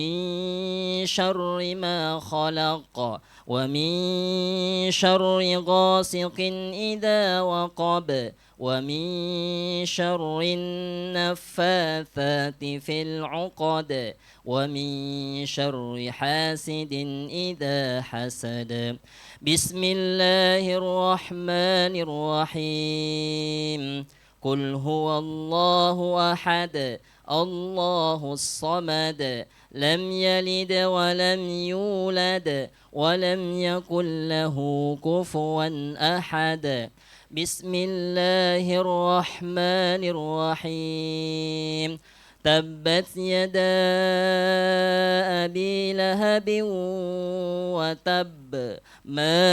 من شر ما خلق ومن شر غاسق إذا وقب ومن شر النفاثات في العقد ومن شر حاسد إذا حسد. بسم الله الرحمن الرحيم. قل هو الله أحد الله الصمد لم يلد ولم يولد ولم يكن له كفوا أحد. بسم الله الرحمن الرحيم. تبت يدا أبي لهب وتب ما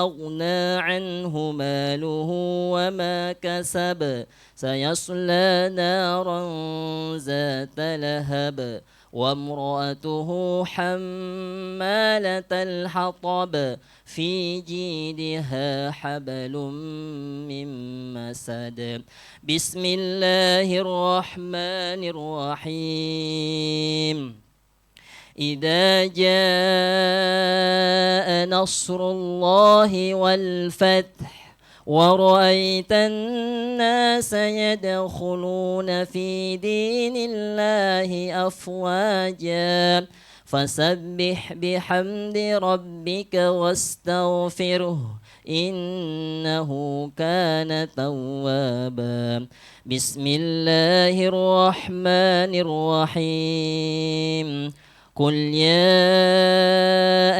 أغنى عنه ماله وما كسب سيصلى نارا ذات لهب وامرأته حمالة الحطب في جيدها حبل من مسد. بسم الله الرحمن الرحيم. إذا جاء نصر الله والفتح ورأيت الناس يدخلون في دين الله أفواجا فسبح بحمد ربك واستغفره إنه كان توابا. بسم الله الرحمن الرحيم. قل يا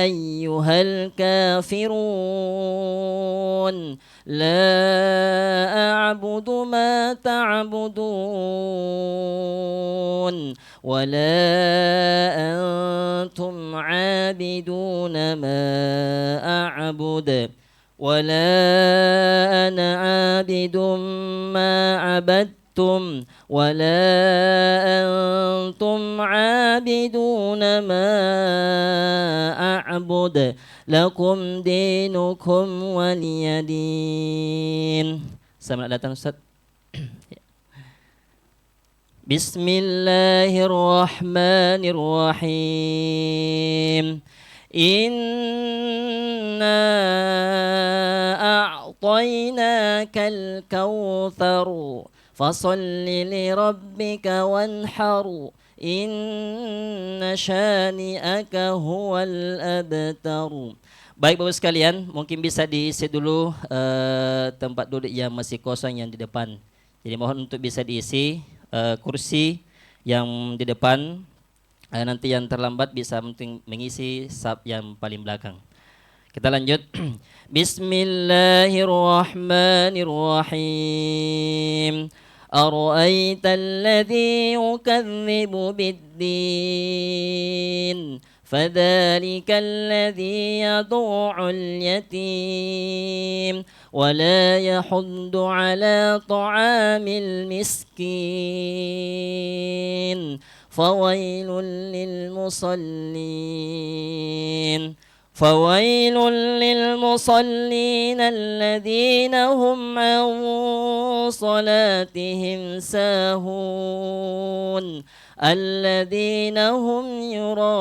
أيها الكافرون لا أعبد ما تعبدون ولا أنتم عابدون ما أعبد ولا أنا عابد ما عبدتم ولا أنتم عابدون ما أعبد لكم دينكم ولي دين. Selamat datang Ustaz. Bismillahirrahmanirrahim. Inna a'tainakal kautsar fasalli li rabbika wanhar inna syani'aka huwal abtar. Baik Bapak sekalian, mungkin bisa diisi dulu tempat duduk yang masih kosong yang di depan. Jadi mohon untuk bisa diisi kursi yang di depan. Nanti yang terlambat bisa mengisi saf yang paling belakang. Kita lanjut. Bismillahirrahmanirrahim. Ara'aita alladhi yukadzibu bid-din فذلك الذي يدع اليتيم ولا يحض على طعام المسكين فويل للمصلين الذين هم عن صلاتهم ساهون الذين هم يراعون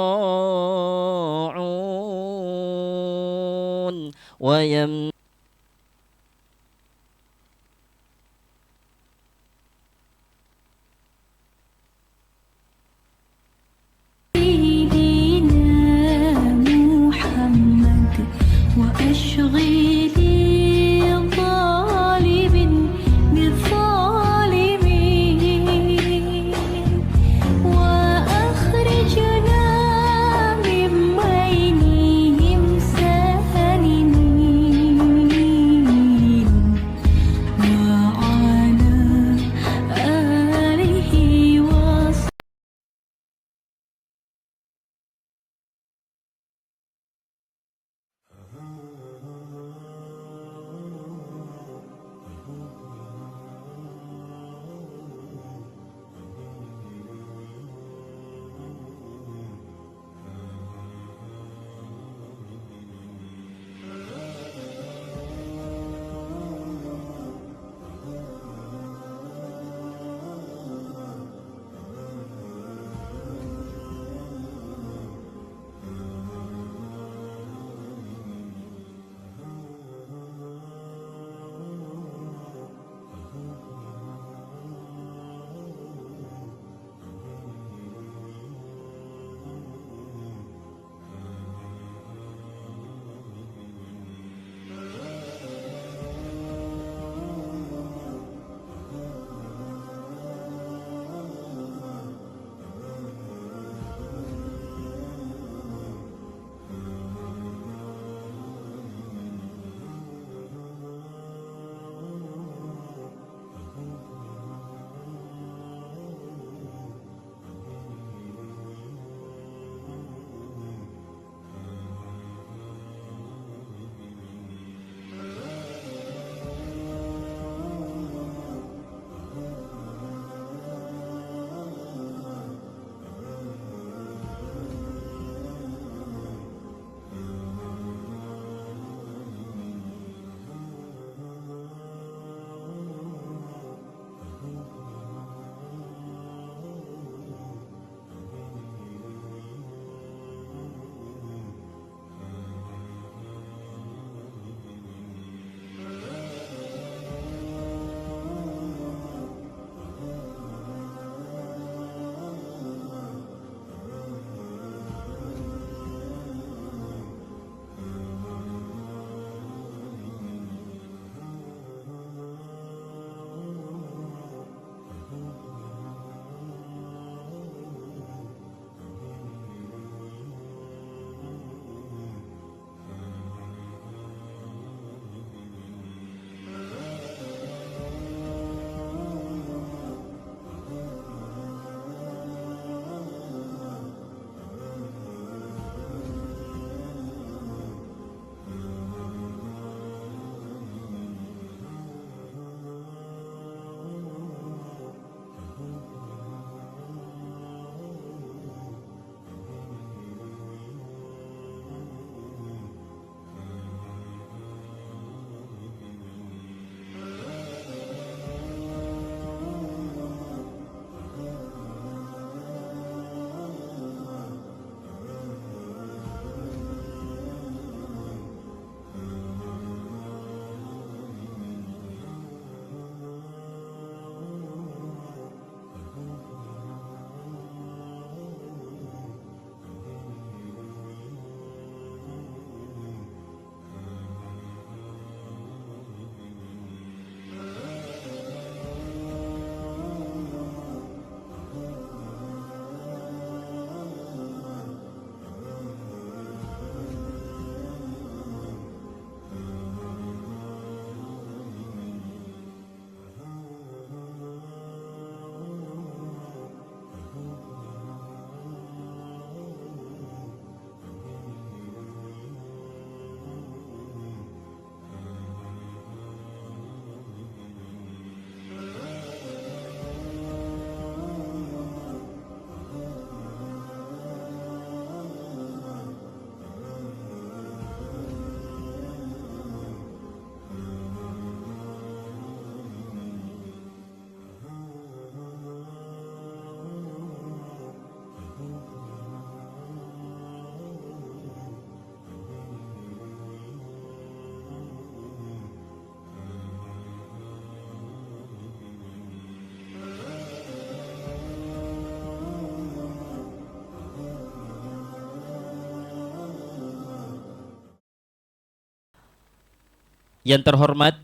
Yang terhormat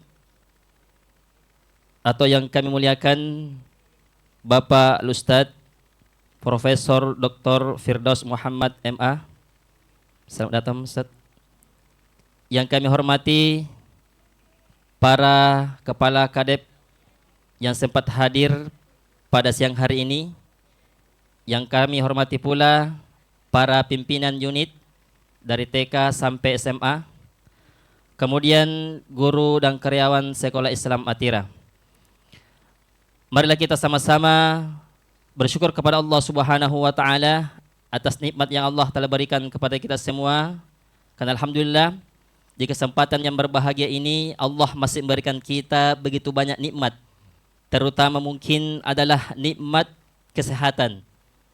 atau yang kami muliakan Bapak Ustadz Profesor Dr. Firdaus Muhammad MA. Selamat datang Ustadz. Yang kami hormati para kepala kadep yang sempat hadir pada siang hari ini. Yang kami hormati pula para pimpinan unit dari TK sampai SMA. Kemudian guru dan karyawan Sekolah Islam Atira. Marilah kita sama-sama bersyukur kepada Allah Subhanahu wa taala atas nikmat yang Allah telah berikan kepada kita semua. Karena alhamdulillah di kesempatan yang berbahagia ini Allah masih memberikan kita begitu banyak nikmat. Terutama mungkin adalah nikmat kesehatan,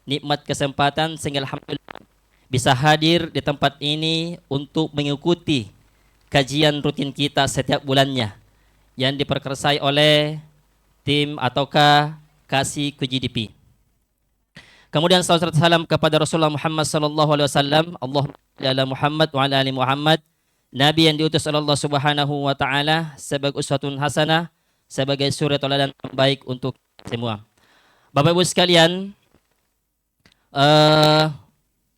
nikmat kesempatan sehingga alhamdulillah bisa hadir di tempat ini untuk mengikuti kajian rutin kita setiap bulannya yang diperkersai oleh tim ataukah kasih QGDP. Kemudian salawat salam kepada Rasulullah Muhammad sallallahu alaihi wasallam. Allahumma shalli ala Muhammad wa ala ali Muhammad. Nabi yang diutus oleh Allah Subhanahu wa taala sebagai uswatun hasanah, sebagai suri tauladan yang baik untuk semua. Bapak Ibu sekalian,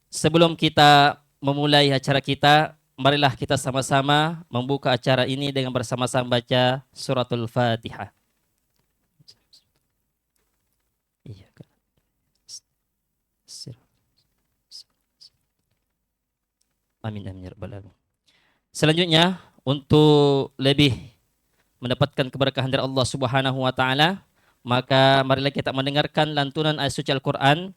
sebelum kita memulai acara kita, marilah kita sama-sama membuka acara ini dengan bersama-sama baca suratul Fatihah. Amin amin ya rabbal alamin. Selanjutnya untuk lebih mendapatkan keberkahan dari Allah Subhanahu wa taala, maka marilah kita mendengarkan lantunan ayat suci Al-Qur'an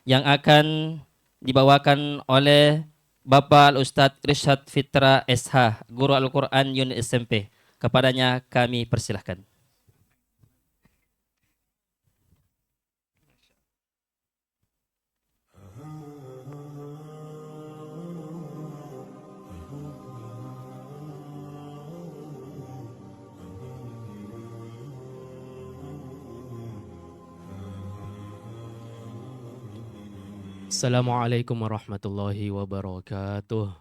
yang akan dibawakan oleh Bapak Al-Ustadz Irsyad Fitra SH, Guru Al-Qur'an Unit SMP. Kepadanya kami persilahkan. Assalamualaikum warahmatullahi wabarakatuh.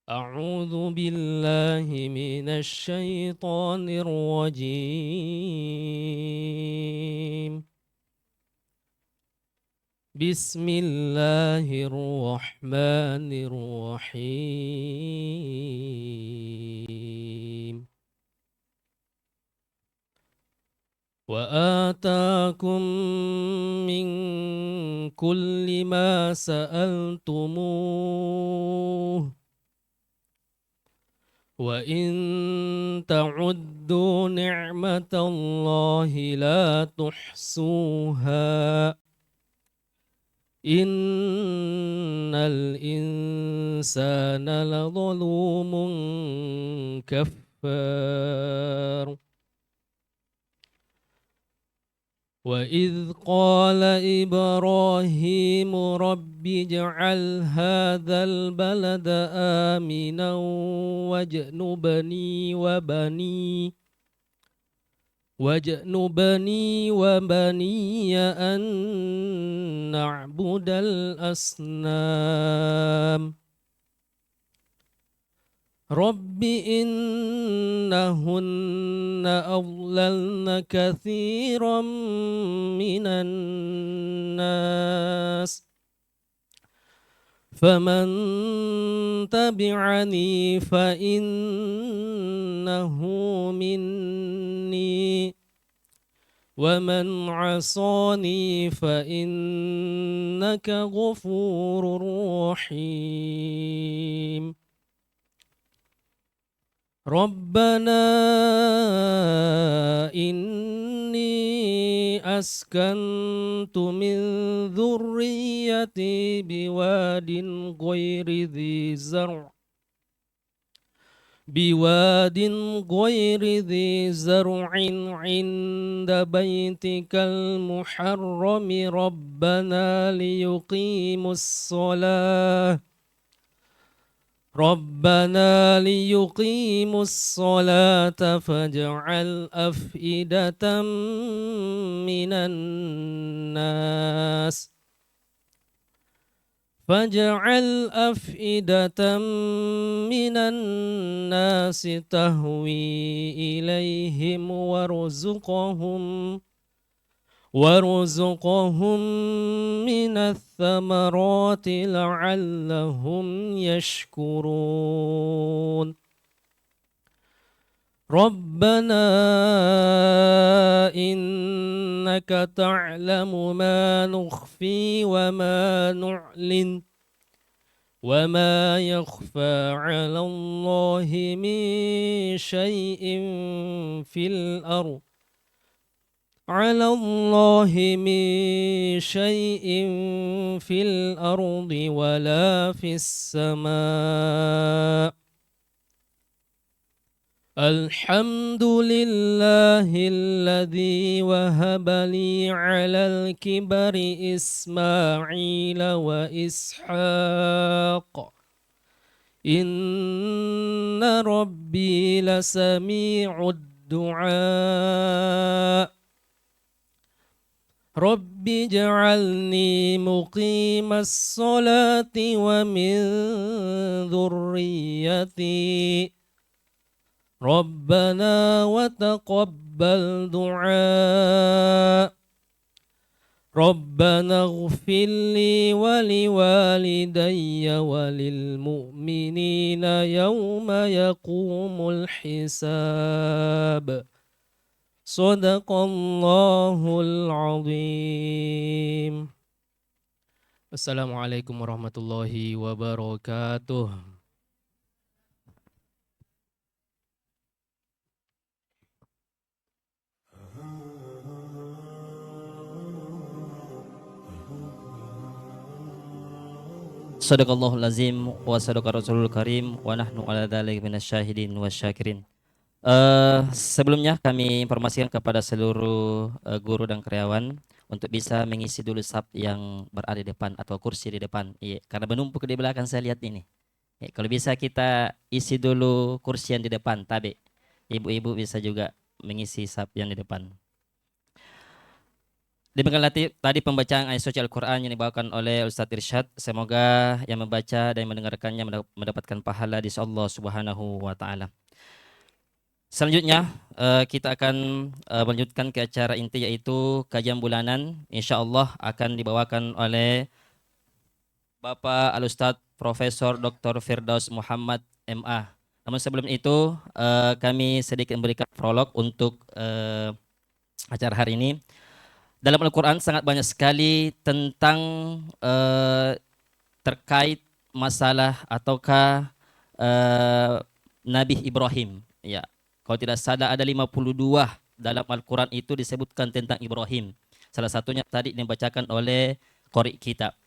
A'udzu billahi minasy syaithanir rajim. Bismillahirrahmanirrahim. وآتاكم من كل ما سألتموه وإن تعدوا نعمة الله لا تحصوها إن الإنسان لظلوم كفار وإذ قال إبراهيم رب اجعل هذا البلد آمنا واجنبني وبني أن نعبد الأصنام رب إنهن أضللن كثيرا من الناس فمن تبعني فإنه مني ومن عصاني فإنك غفور رحيم ربنا إني أسكنت من ذريتي بواد غير ذي زرع عند بيتك المحرم ربنا ليقيموا الصلاة فاجعل أفئدة من الناس فاجعل أفئدة من الناس تهوي إليهم وارزقهم من الثمرات لعلهم يشكرون ربنا إنك تعلم ما نخفي وما نعلن وما يخفى على الله من شيء في الأرض ولا في السماء الحمد لله الذي وهب لي على الكبر إسماعيل وإسحاق إن ربي لسميع الدعاء رب اجعلني مقيم الصلاة ومن ذريتي ربنا وتقبل دعاء ربنا اغفر لي ولوالدي وللمؤمنين يوم يقوم الحساب صدق الله العظيم. Assalamualaikum warahmatullahi wabarakatuh. Sadaqallahul azim wa sadaqa rasulul karim wa nahnu ala dzalika minasyahidin wasyakirin. Sebelumnya kami informasikan kepada seluruh guru dan karyawan untuk bisa mengisi dulu sab yang berada di depan atau kursi di depan. Iya, karena menumpuk di belakang saya lihat ini. Ya, kalau bisa kita isi dulu kursi yang di depan, tabe. Ibu-ibu bisa juga mengisi sab yang di depan. Demikianlah tadi pembacaan ayat suci Al-Quran yang dibawakan oleh Ustadz Irsyad. Semoga yang membaca dan mendengarkannya mendapatkan pahala di Allah Subhanahu wa Ta'ala. Selanjutnya kita akan melanjutkan ke acara inti, yaitu kajian bulanan. Insya Allah akan dibawakan oleh Bapak Al-Ustadz Profesor Dr. Firdaus Muhammad MA. Namun sebelum itu kami sedikit memberikan prolog untuk acara hari ini. Dalam Al-Quran sangat banyak sekali tentang terkait masalah ataukah Nabi Ibrahim. Ya, kalau tidak salah ada 52 dalam Al-Quran itu disebutkan tentang Ibrahim. Salah satunya tadi dibacakan oleh qori kita.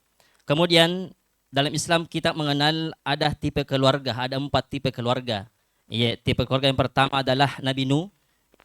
Kemudian dalam Islam kita mengenal ada tipe keluarga, ada 4 tipe keluarga. Ya, tipe keluarga yang pertama adalah Nabi Nuh,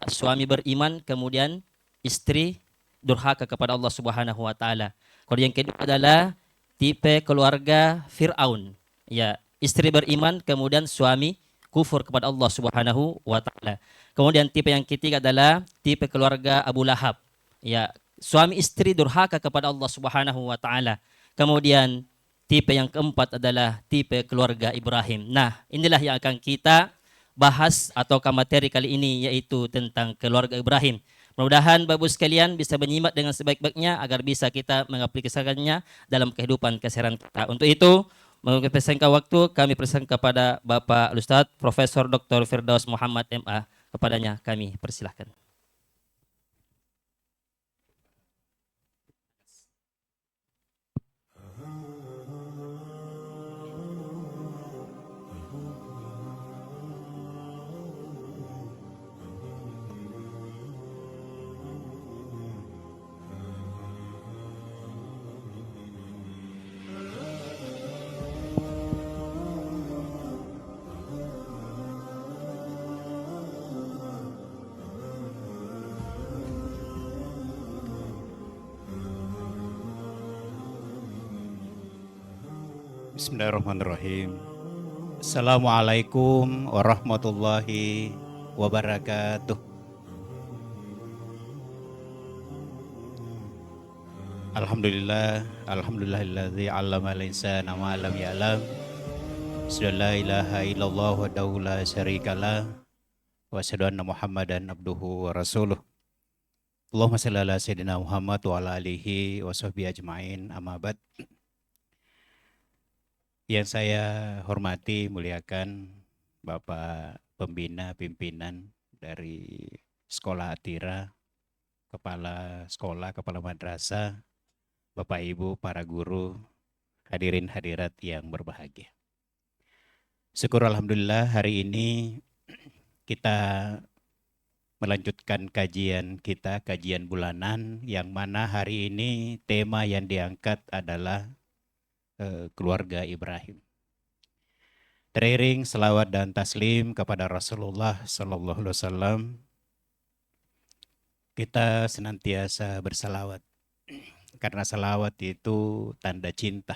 suami beriman, kemudian istri durhaka kepada Allah Subhanahu wa Ta'ala. Kalau yang kedua adalah tipe keluarga Fir'aun. Ya, istri beriman kemudian suami kufur kepada Allah Subhanahu wa Ta'ala. Kemudian tipe yang ketiga adalah tipe keluarga Abu Lahab. Ya, suami istri durhaka kepada Allah Subhanahu wa Ta'ala. Kemudian tipe yang keempat adalah tipe keluarga Ibrahim. Nah, inilah yang akan kita bahas atau materi kali ini, yaitu tentang keluarga Ibrahim. Mudah-mudahan Bapak sekalian bisa menyimak dengan sebaik-baiknya agar bisa kita mengaplikasikannya dalam kehidupan keseharian kita. Untuk itu, mengesengkan waktu, kami persilakan kepada Bapak Ustadz Profesor Dr. Firdaus Muhammad MA. Kepadanya kami persilahkan. Bismillahirrahmanirrahim. Assalamualaikum warahmatullahi wabarakatuh. Alhamdulillahilladzi 'allama al-insana ma lam ya'lam. Asyhadu an la ilaha illallah wahdahu la syarikalah wa asyhadu anna Muhammadan abduhu wa rasuluh. Allahumma shalli ala sayyidina Muhammad wa ala alihi wa sahbihi ajmain. Amma ba'd. Yang saya hormati, muliakan Bapak Pembina Pimpinan dari Sekolah Atira, Kepala Sekolah, Kepala Madrasah, Bapak Ibu, para guru, hadirin hadirat yang berbahagia. Syukur alhamdulillah hari ini kita melanjutkan kajian kita, kajian bulanan, yang mana hari ini tema yang diangkat adalah keluarga Ibrahim. Teriring selawat dan taslim kepada Rasulullah Sallallahu Alaihi Wasallam, kita senantiasa bersalawat. Karena salawat itu tanda cinta.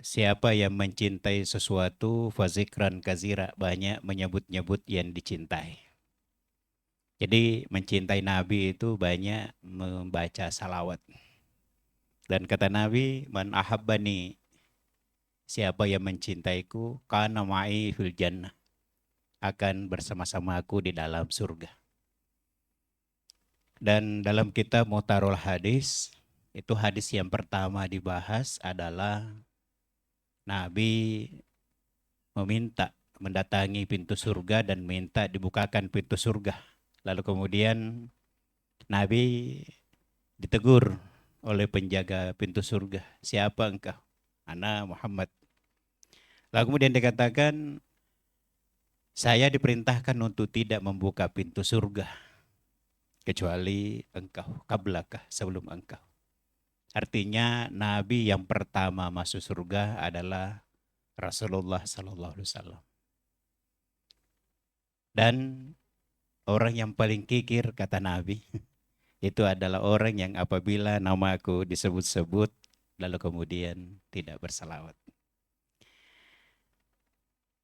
Siapa yang mencintai sesuatu, fazikran kazira, banyak menyebut-nyebut yang dicintai. Jadi mencintai Nabi itu banyak membaca salawat. Dan kata Nabi, man ahabbani, siapa yang mencintaiku, kana ma'i fil jannah, akan bersama-sama aku di dalam surga. Dan dalam kitab Muhtarul Hadis, itu hadis yang pertama dibahas adalah Nabi meminta mendatangi pintu surga dan minta dibukakan pintu surga. Lalu kemudian Nabi ditegur oleh penjaga pintu surga. Siapa engkau? Ana Muhammad. Lalu kemudian dikatakan, saya diperintahkan untuk tidak membuka pintu surga kecuali engkau, qablaka, sebelum engkau. Artinya Nabi yang pertama masuk surga adalah Rasulullah Sallallahu Alaihi Wasallam. Dan orang yang paling kikir, kata Nabi, itu adalah orang yang apabila namaku disebut-sebut lalu kemudian tidak bersalawat.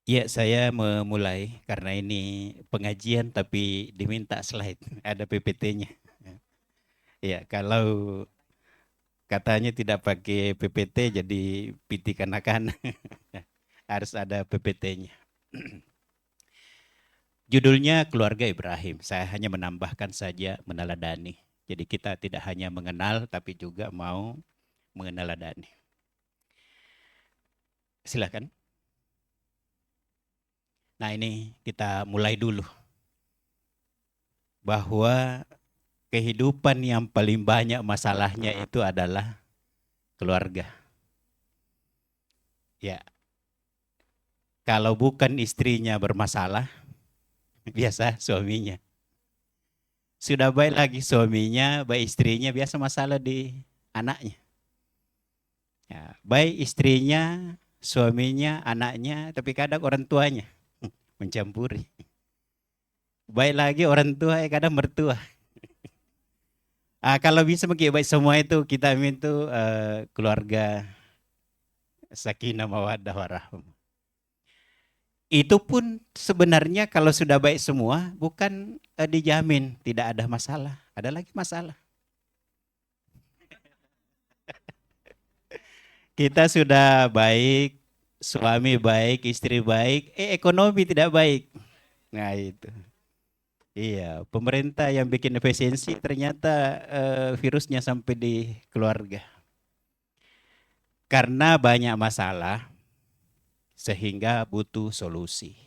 Ya, saya memulai karena ini pengajian tapi diminta slide, ada PPT-nya. Ya, kalau katanya tidak pakai PPT jadi PT kanak-kanak. Harus ada PPT-nya. Judulnya Keluarga Ibrahim. Saya hanya menambahkan saja meneladani. Jadi kita tidak hanya mengenal tapi juga mau meneladani. Silakan. Nah, ini kita mulai dulu. Bahwa kehidupan yang paling banyak masalahnya itu adalah keluarga. Ya. Kalau bukan istrinya bermasalah, biasa suaminya. Sudah baik lagi suaminya, baik istrinya, biasa masalah di anaknya. Ya, baik istrinya, suaminya, anaknya, tapi kadang orang tuanya mencampuri. Baik lagi orang tua, kadang mertua. Kalau bisa baik semua itu kita minta keluarga sakinah mawaddah warahmah. Itu pun sebenarnya kalau sudah baik semua bukan dijamin tidak ada masalah, ada lagi masalah. Kita sudah baik, suami baik, istri baik, ekonomi tidak baik. Nah itu. Iya, pemerintah yang bikin efisiensi ternyata virusnya sampai di keluarga. Karena banyak masalah sehingga butuh solusi.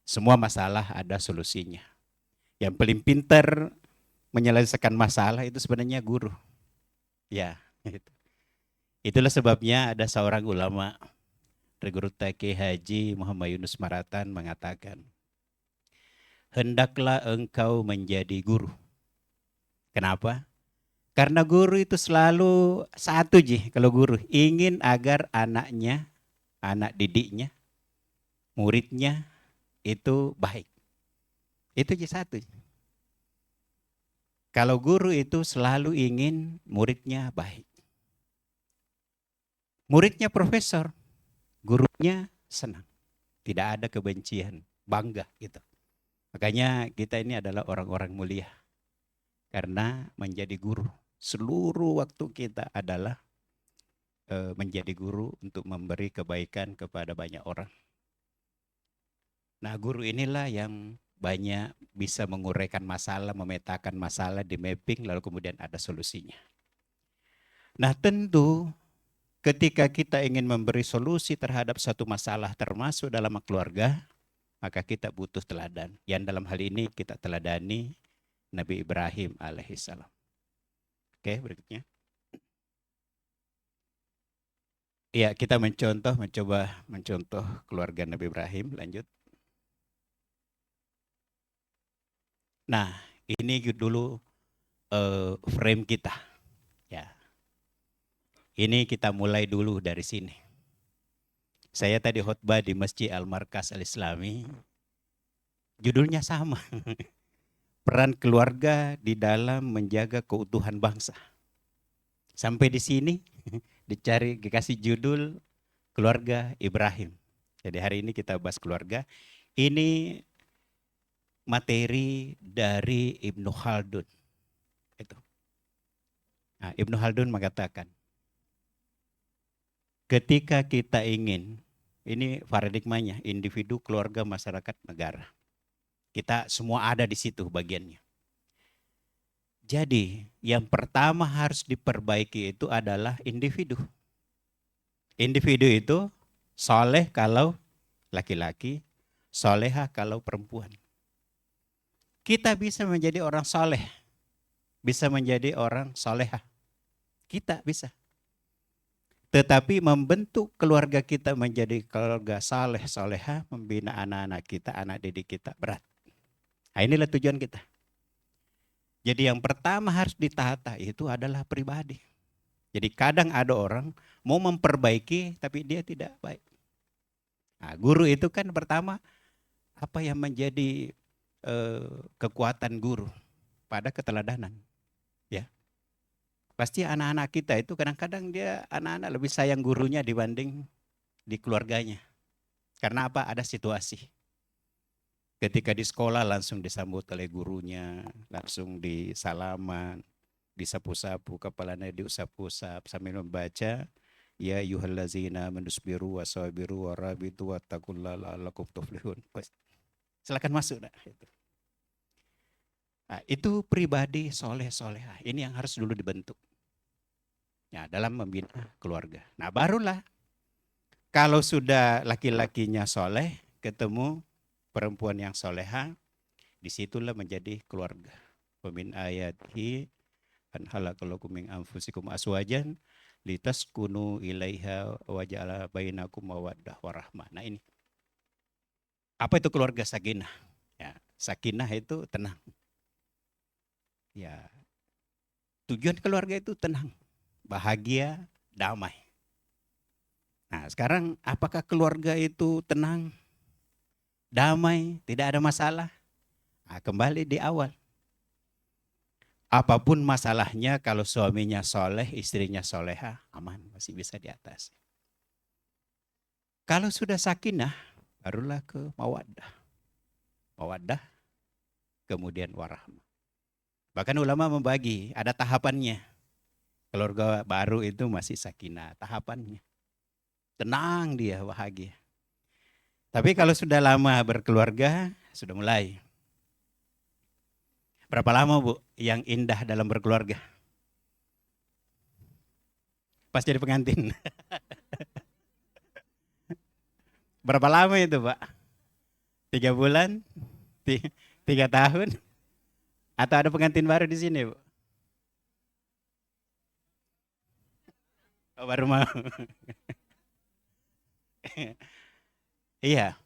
Semua masalah ada solusinya. Yang paling pintar menyelesaikan masalah itu sebenarnya guru. Ya, gitu. Itulah sebabnya ada seorang ulama, Guru Kiai Haji Muhammad Yunus Maratan mengatakan, hendaklah engkau menjadi guru. Kenapa? Karena guru itu selalu satu kalau guru ingin agar anaknya, anak didiknya, muridnya itu baik. Itu satu. Kalau guru itu selalu ingin muridnya baik. Muridnya profesor, gurunya senang. Tidak ada kebencian, bangga gitu. Makanya kita ini adalah orang-orang mulia. Karena menjadi guru, seluruh waktu kita adalah menjadi guru untuk memberi kebaikan kepada banyak orang. Nah, guru inilah yang banyak bisa menguraikan masalah, memetakan masalah, di mapping, lalu kemudian ada solusinya. Nah, tentu ketika kita ingin memberi solusi terhadap satu masalah termasuk dalam keluarga, maka kita butuh teladan. Yang dalam hal ini kita teladani Nabi Ibrahim alaihissalam. Oke, berikutnya. Ya, kita mencoba mencontoh keluarga Nabi Ibrahim. Lanjut. Nah, ini dulu frame kita. Ya, ini kita mulai dulu dari sini. Saya tadi khutbah di Masjid Al-Markas Al-Islami. Judulnya sama. Peran keluarga di dalam menjaga keutuhan bangsa. Sampai di sini dikasih judul keluarga Ibrahim. Jadi hari ini kita bahas keluarga. Ini materi dari Ibnu Khaldun. Itu. Nah, Ibnu Khaldun mengatakan, ketika kita ingin, ini paradigmanya, individu, keluarga, masyarakat, negara. Kita semua ada di situ bagiannya. Jadi yang pertama harus diperbaiki itu adalah individu. Individu itu soleh kalau laki-laki, soleha kalau perempuan. Kita bisa menjadi orang soleh, bisa menjadi orang soleha. Kita bisa. Tetapi membentuk keluarga kita menjadi keluarga saleh, soleha, membina anak-anak kita, anak didik kita berat. Nah, inilah tujuan kita. Jadi yang pertama harus ditata itu adalah pribadi. Jadi kadang ada orang mau memperbaiki tapi dia tidak baik. Nah, guru itu kan pertama apa yang menjadi kekuatan guru pada keteladanan. Ya. Pasti anak-anak kita itu kadang-kadang dia anak-anak lebih sayang gurunya dibanding di keluarganya. Karena apa? Ada situasi. Ketika di sekolah langsung disambut oleh gurunya, langsung disalaman, disapu-sapu, kepalanya diusap-usap sambil membaca, ya ayyuhallazina menusbiru wasabiru warabitu wattaqullaha la'allakum tuflihun. Silakan masuk. Nah, itu pribadi soleh-solehah. Ini yang harus dulu dibentuk. Ya, dalam membina keluarga. Nah, barulah kalau sudah laki-lakinya soleh, ketemu perempuan yang soleha, disitulah menjadi keluarga. Wamin ayatihi an khalaqalakum min anfusikum aswajan litaskunu ilaiha wa ja'ala bainakum mawaddah warahmah. Nah, ini. Apa itu keluarga sakinah? Ya, sakinah itu tenang. Ya. Tujuan keluarga itu tenang, bahagia, damai. Nah, sekarang apakah keluarga itu tenang, damai, tidak ada masalah? Nah, kembali di awal. Apapun masalahnya, kalau suaminya soleh, istrinya soleha, aman, masih bisa di atas. Kalau sudah sakinah, barulah ke mawaddah. Mawaddah, kemudian warahmah. Bahkan ulama membagi, ada tahapannya. Keluarga baru itu masih sakinah, tahapannya. Tenang dia, bahagia. Tapi kalau sudah lama berkeluarga, sudah mulai. Berapa lama Bu yang indah dalam berkeluarga? Pas jadi pengantin. Berapa lama itu Pak? 3 bulan? 3 tahun? Atau ada pengantin baru di sini Bu? Oh, baru mau. Iya.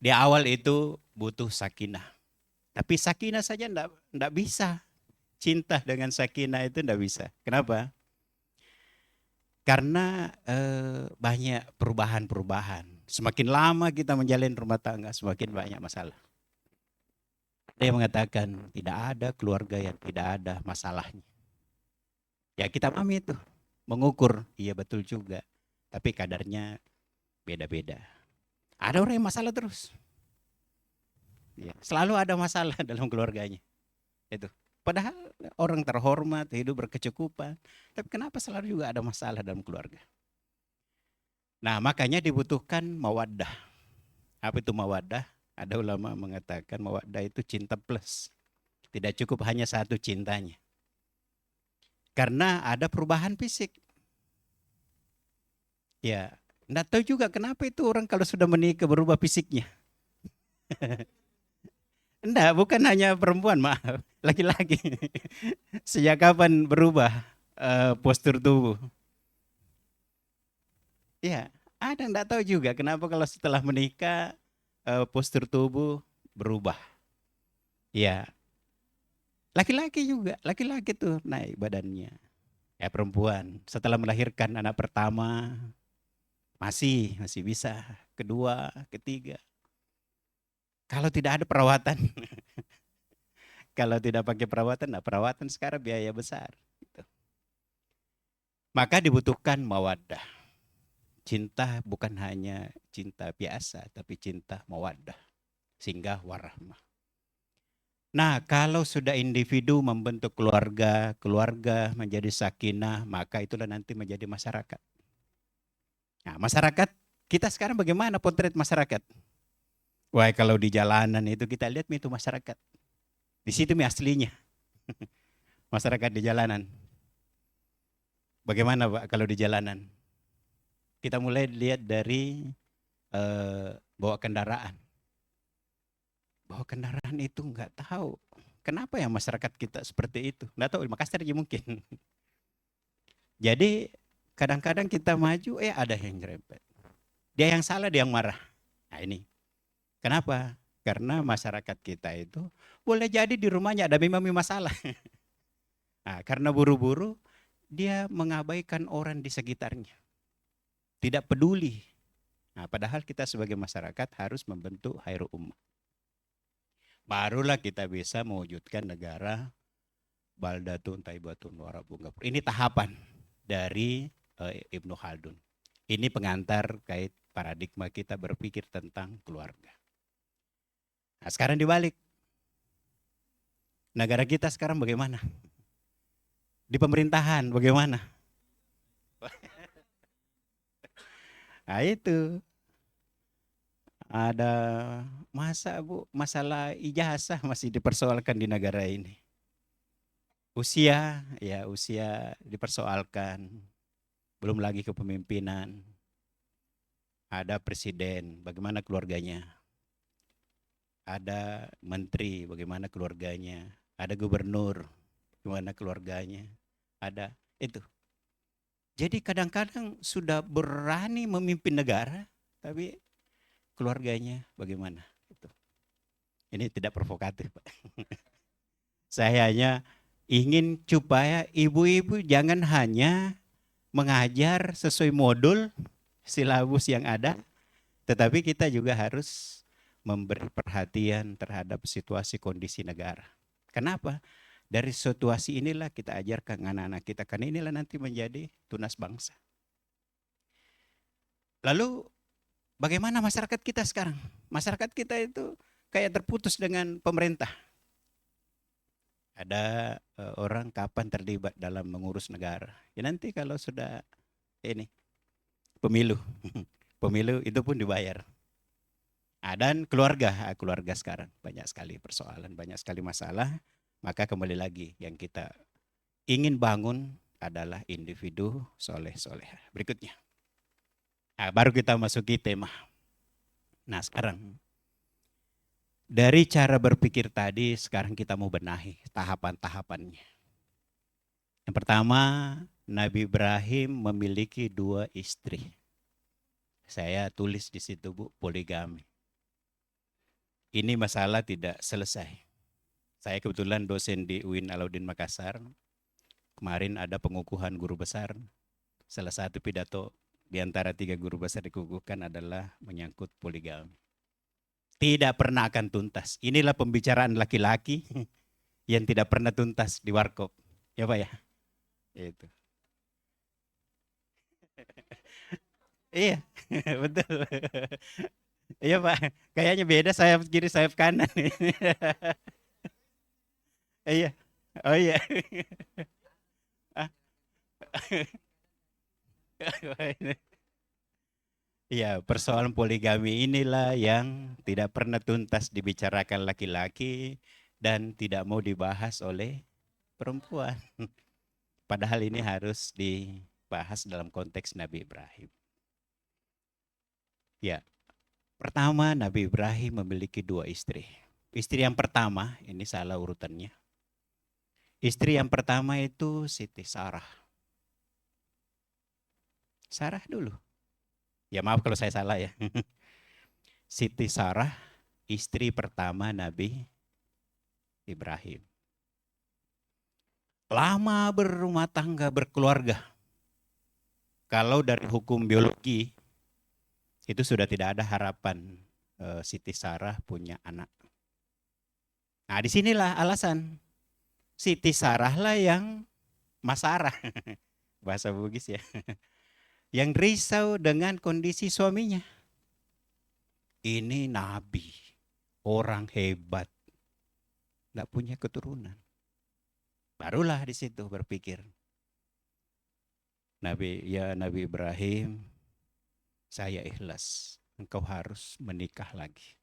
Di awal itu butuh sakinah. Tapi sakinah saja enggak bisa. Cinta dengan sakinah itu enggak bisa. Kenapa? Karena banyak perubahan-perubahan. Semakin lama kita menjalin rumah tangga, semakin banyak masalah. Dia mengatakan tidak ada keluarga yang tidak ada masalahnya. Ya kita pahami itu, mengukur, iya betul juga. Tapi kadarnya beda-beda. Ada orang yang masalah terus. Ya, selalu ada masalah dalam keluarganya. Itu. Padahal orang terhormat, hidup berkecukupan. Tapi kenapa selalu juga ada masalah dalam keluarga? Nah, makanya dibutuhkan mawaddah. Apa itu mawaddah? Ada ulama mengatakan mawaddah itu cinta plus. Tidak cukup hanya satu cintanya. Karena ada perubahan fisik. Ya, enggak tahu juga kenapa itu orang kalau sudah menikah berubah fisiknya. Enggak, bukan hanya perempuan, maaf. Laki-laki. Sejak kapan berubah postur tubuh? Ya, ada enggak tahu juga kenapa kalau setelah menikah postur tubuh berubah. Ya, laki-laki juga, laki-laki tuh naik badannya. Ya perempuan, setelah melahirkan anak pertama masih bisa, kedua, ketiga. Kalau tidak ada perawatan, kalau tidak pakai perawatan, nah perawatan sekarang biaya besar. Gitu. Maka dibutuhkan mawaddah. Cinta bukan hanya cinta biasa, tapi cinta mawaddah. Singgah warahmah. Nah, kalau sudah individu membentuk keluarga, keluarga menjadi sakinah, maka itulah nanti menjadi masyarakat. Nah, masyarakat kita sekarang bagaimana potret masyarakat? Wah, kalau di jalanan itu kita lihat itu masyarakat. Di situ aslinya. Masyarakat di jalanan. Bagaimana Pak kalau di jalanan? Kita mulai lihat dari bawa kendaraan. Bawa kendaraan itu nggak tahu. Kenapa ya masyarakat kita seperti itu? Nggak tahu, Makassar aja mungkin. Jadi kadang-kadang kita maju, ada yang nyerempet. Dia yang salah, dia yang marah. Nah ini. Kenapa? Karena masyarakat kita itu boleh jadi di rumahnya ada memang masalah. Nah, karena buru-buru, dia mengabaikan orang di sekitarnya. Tidak peduli. Nah, padahal kita sebagai masyarakat harus membentuk khairul ummah. Barulah kita bisa mewujudkan negara baldatun taibatun warabun ghafur. Ini tahapan dari Ibnu Khaldun. Ini pengantar kait paradigma kita berpikir tentang keluarga. Nah, sekarang dibalik. Negara kita sekarang bagaimana? Di pemerintahan bagaimana? Nah itu. Ada masalah ijazah masih dipersoalkan di negara ini. Usia dipersoalkan. Belum lagi kepemimpinan. Ada presiden, bagaimana keluarganya? Ada menteri, bagaimana keluarganya? Ada gubernur, bagaimana keluarganya? Ada itu. Jadi kadang-kadang sudah berani memimpin negara, tapi keluarganya bagaimana? Ini tidak provokatif, Pak. Saya hanya ingin supaya ibu-ibu jangan hanya mengajar sesuai modul silabus yang ada, tetapi kita juga harus memberi perhatian terhadap situasi kondisi negara. Kenapa? Dari situasi inilah kita ajarkan anak-anak kita, karena inilah nanti menjadi tunas bangsa. Lalu bagaimana masyarakat kita sekarang? Masyarakat kita itu kayak terputus dengan pemerintah. Ada orang kapan terlibat dalam mengurus negara. Ya nanti kalau sudah ini pemilu, pemilu itu pun dibayar. Dan keluarga sekarang banyak sekali persoalan, banyak sekali masalah. Maka kembali lagi yang kita ingin bangun adalah individu soleh-soleha. Berikutnya. Nah, baru kita masuki tema. Nah sekarang dari cara berpikir tadi sekarang kita mau benahi tahapan-tahapannya. Yang pertama, Nabi Ibrahim memiliki 2 istri. Saya tulis di situ Bu, poligami. Ini masalah tidak selesai. Saya kebetulan dosen di UIN Alauddin Makassar. Kemarin ada pengukuhan guru besar. Salah satu pidato di antara 3 guru besar dikukuhkan adalah menyangkut poligami. Tidak pernah akan tuntas. Inilah pembicaraan laki-laki yang tidak pernah tuntas di warkop. Ya Pak ya? Itu. Iya, betul. Iya Pak, kayaknya beda sayap kiri sayap kanan. Iya. Oh iya. Ah. Iya, persoalan poligami inilah yang tidak pernah tuntas dibicarakan laki-laki dan tidak mau dibahas oleh perempuan. Padahal ini harus dibahas dalam konteks Nabi Ibrahim. Ya, pertama Nabi Ibrahim memiliki 2 istri. Istri yang pertama, ini salah urutannya. Istri yang pertama itu Siti Sarah. Sarah dulu. Ya maaf kalau saya salah ya. Siti Sarah, istri pertama Nabi Ibrahim. Lama berumah tangga, berkeluarga. Kalau dari hukum biologi, itu sudah tidak ada harapan Siti Sarah punya anak. Nah disinilah alasan. Siti Sarah lah yang masarah. Bahasa Bugis ya. Yang risau dengan kondisi suaminya. Ini nabi, orang hebat, nggak punya keturunan. Barulah di situ berpikir, Nabi Ibrahim, saya ikhlas, engkau harus menikah lagi.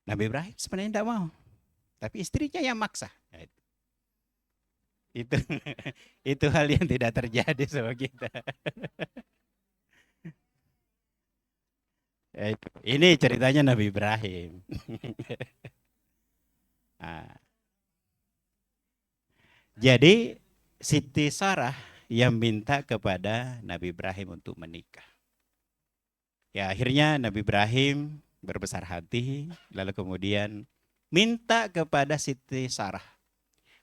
Nabi Ibrahim sebenarnya tidak mau, tapi istrinya yang maksa. Itu itu hal yang tidak terjadi sama kita. Ini ceritanya Nabi Ibrahim. Nah, jadi Siti Sarah yang minta kepada Nabi Ibrahim untuk menikah. Ya akhirnya Nabi Ibrahim berbesar hati, lalu kemudian minta kepada Siti Sarah,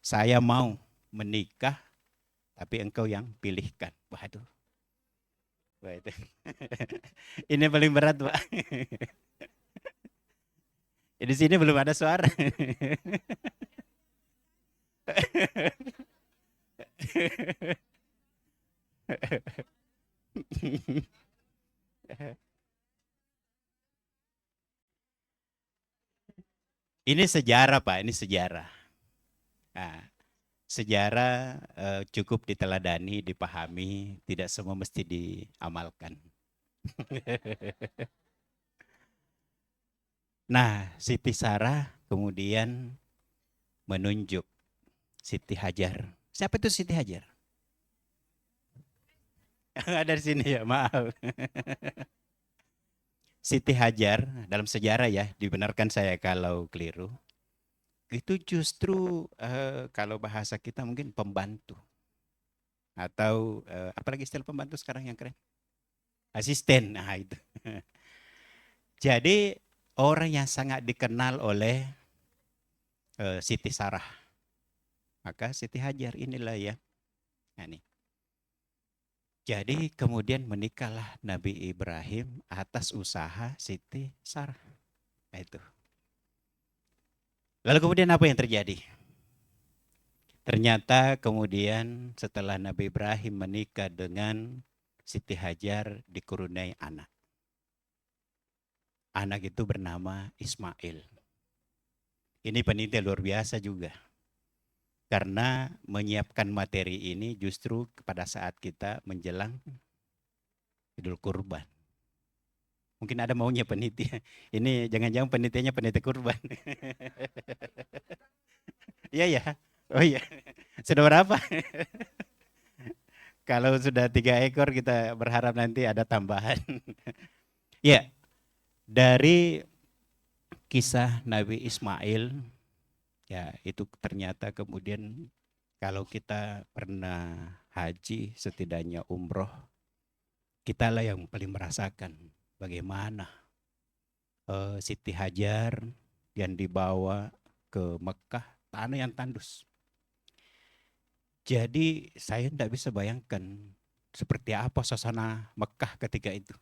saya mau menikah, tapi engkau yang pilihkan. Waduh. Waduh. Ini paling berat, Pak. Di sini belum ada suara. Ini sejarah, Pak. Ini sejarah. Nah, sejarah cukup diteladani, dipahami, tidak semua mesti diamalkan. Nah, Siti Sarah kemudian menunjuk Siti Hajar. Siapa itu Siti Hajar? Ada di sini ya, maaf. Siti Hajar dalam sejarah ya, dibenarkan saya kalau keliru. Itu justru kalau bahasa kita mungkin pembantu. Atau apalagi istilah pembantu sekarang yang keren? Asisten, nah itu. Jadi orang yang sangat dikenal oleh Siti Sarah. Maka Siti Hajar inilah ya. Nah, nih. Jadi kemudian menikahlah Nabi Ibrahim atas usaha Siti Sarah. Nah, itu. Lalu kemudian apa yang terjadi? Ternyata kemudian setelah Nabi Ibrahim menikah dengan Siti Hajar dikuruniai anak. Anak itu bernama Ismail. Ini penitia luar biasa juga. Karena menyiapkan materi ini justru pada saat kita menjelang Idul Kurban. Mungkin ada maunya penitia. Ini jangan-jangan penitianya penitia kurban. Iya ya. Oh iya. Sudah berapa? Kalau sudah 3 ekor kita berharap nanti ada tambahan. Ya, dari kisah Nabi Ismail, ya itu ternyata kemudian kalau kita pernah haji setidaknya umroh, kitalah yang paling merasakan bagaimana Siti Hajar yang dibawa ke Mekah, tanah yang tandus. Jadi saya tidak bisa bayangkan seperti apa suasana Mekah ketika itu.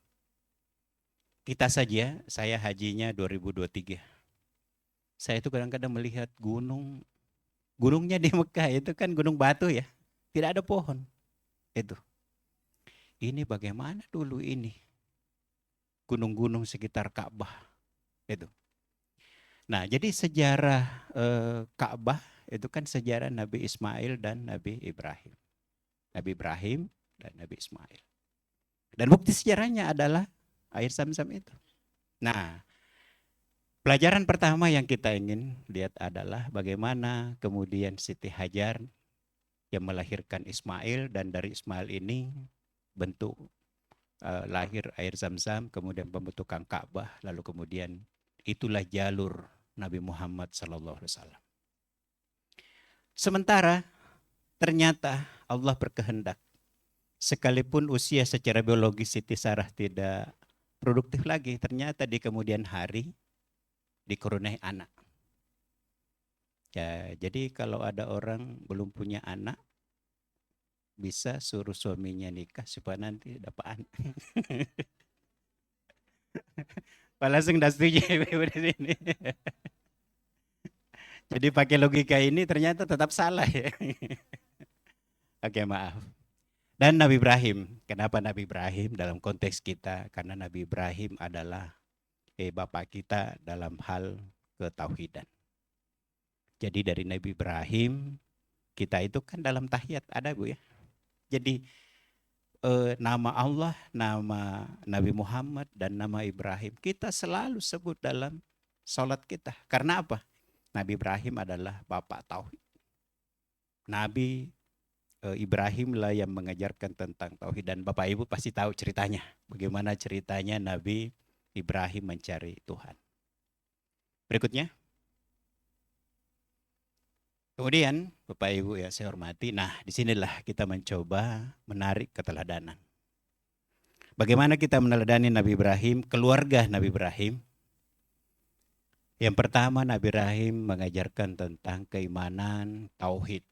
Kita saja, saya hajinya 2023. Saya itu kadang-kadang melihat gunungnya di Mekah itu kan gunung batu ya, tidak ada pohon. Itu. Ini bagaimana dulu ini gunung-gunung sekitar Ka'bah itu. Nah, jadi sejarah Ka'bah itu kan sejarah Nabi Ismail dan Nabi Ibrahim. Nabi Ibrahim dan Nabi Ismail. Dan bukti sejarahnya adalah air Zam-Zam itu. Nah, pelajaran pertama yang kita ingin lihat adalah bagaimana kemudian Siti Hajar yang melahirkan Ismail, dan dari Ismail ini bentuk lahir air Zam-Zam, kemudian pembentukan Ka'bah, lalu kemudian itulah jalur Nabi Muhammad SAW. Sementara ternyata Allah berkehendak, sekalipun usia secara biologis Siti Sarah tidak produktif lagi, ternyata di kemudian hari dikaruniai anak. Ya, jadi kalau ada orang belum punya anak, bisa suruh suaminya nikah supaya nanti dapat anak. Pak langsung dah setuju di sini. Jadi pakai logika ini ternyata tetap salah ya. Oke, maaf. Dan Nabi Ibrahim, kenapa Nabi Ibrahim dalam konteks kita? Karena Nabi Ibrahim adalah bapak kita dalam hal ketauhidan. Jadi dari Nabi Ibrahim, kita itu kan dalam tahiyat ada Bu ya. Jadi nama Allah, nama Nabi Muhammad, dan nama Ibrahim kita selalu sebut dalam sholat kita. Karena apa? Nabi Ibrahim adalah bapak tauhid. Nabi Ibrahim lah yang mengajarkan tentang tauhid, dan Bapak Ibu pasti tahu ceritanya. Bagaimana ceritanya Nabi Ibrahim mencari Tuhan. Berikutnya. Kemudian Bapak Ibu ya saya hormati, nah disinilah kita mencoba menarik keteladanan. Bagaimana kita meneladani Nabi Ibrahim, keluarga Nabi Ibrahim. Yang pertama, Nabi Ibrahim mengajarkan tentang keimanan, tauhid.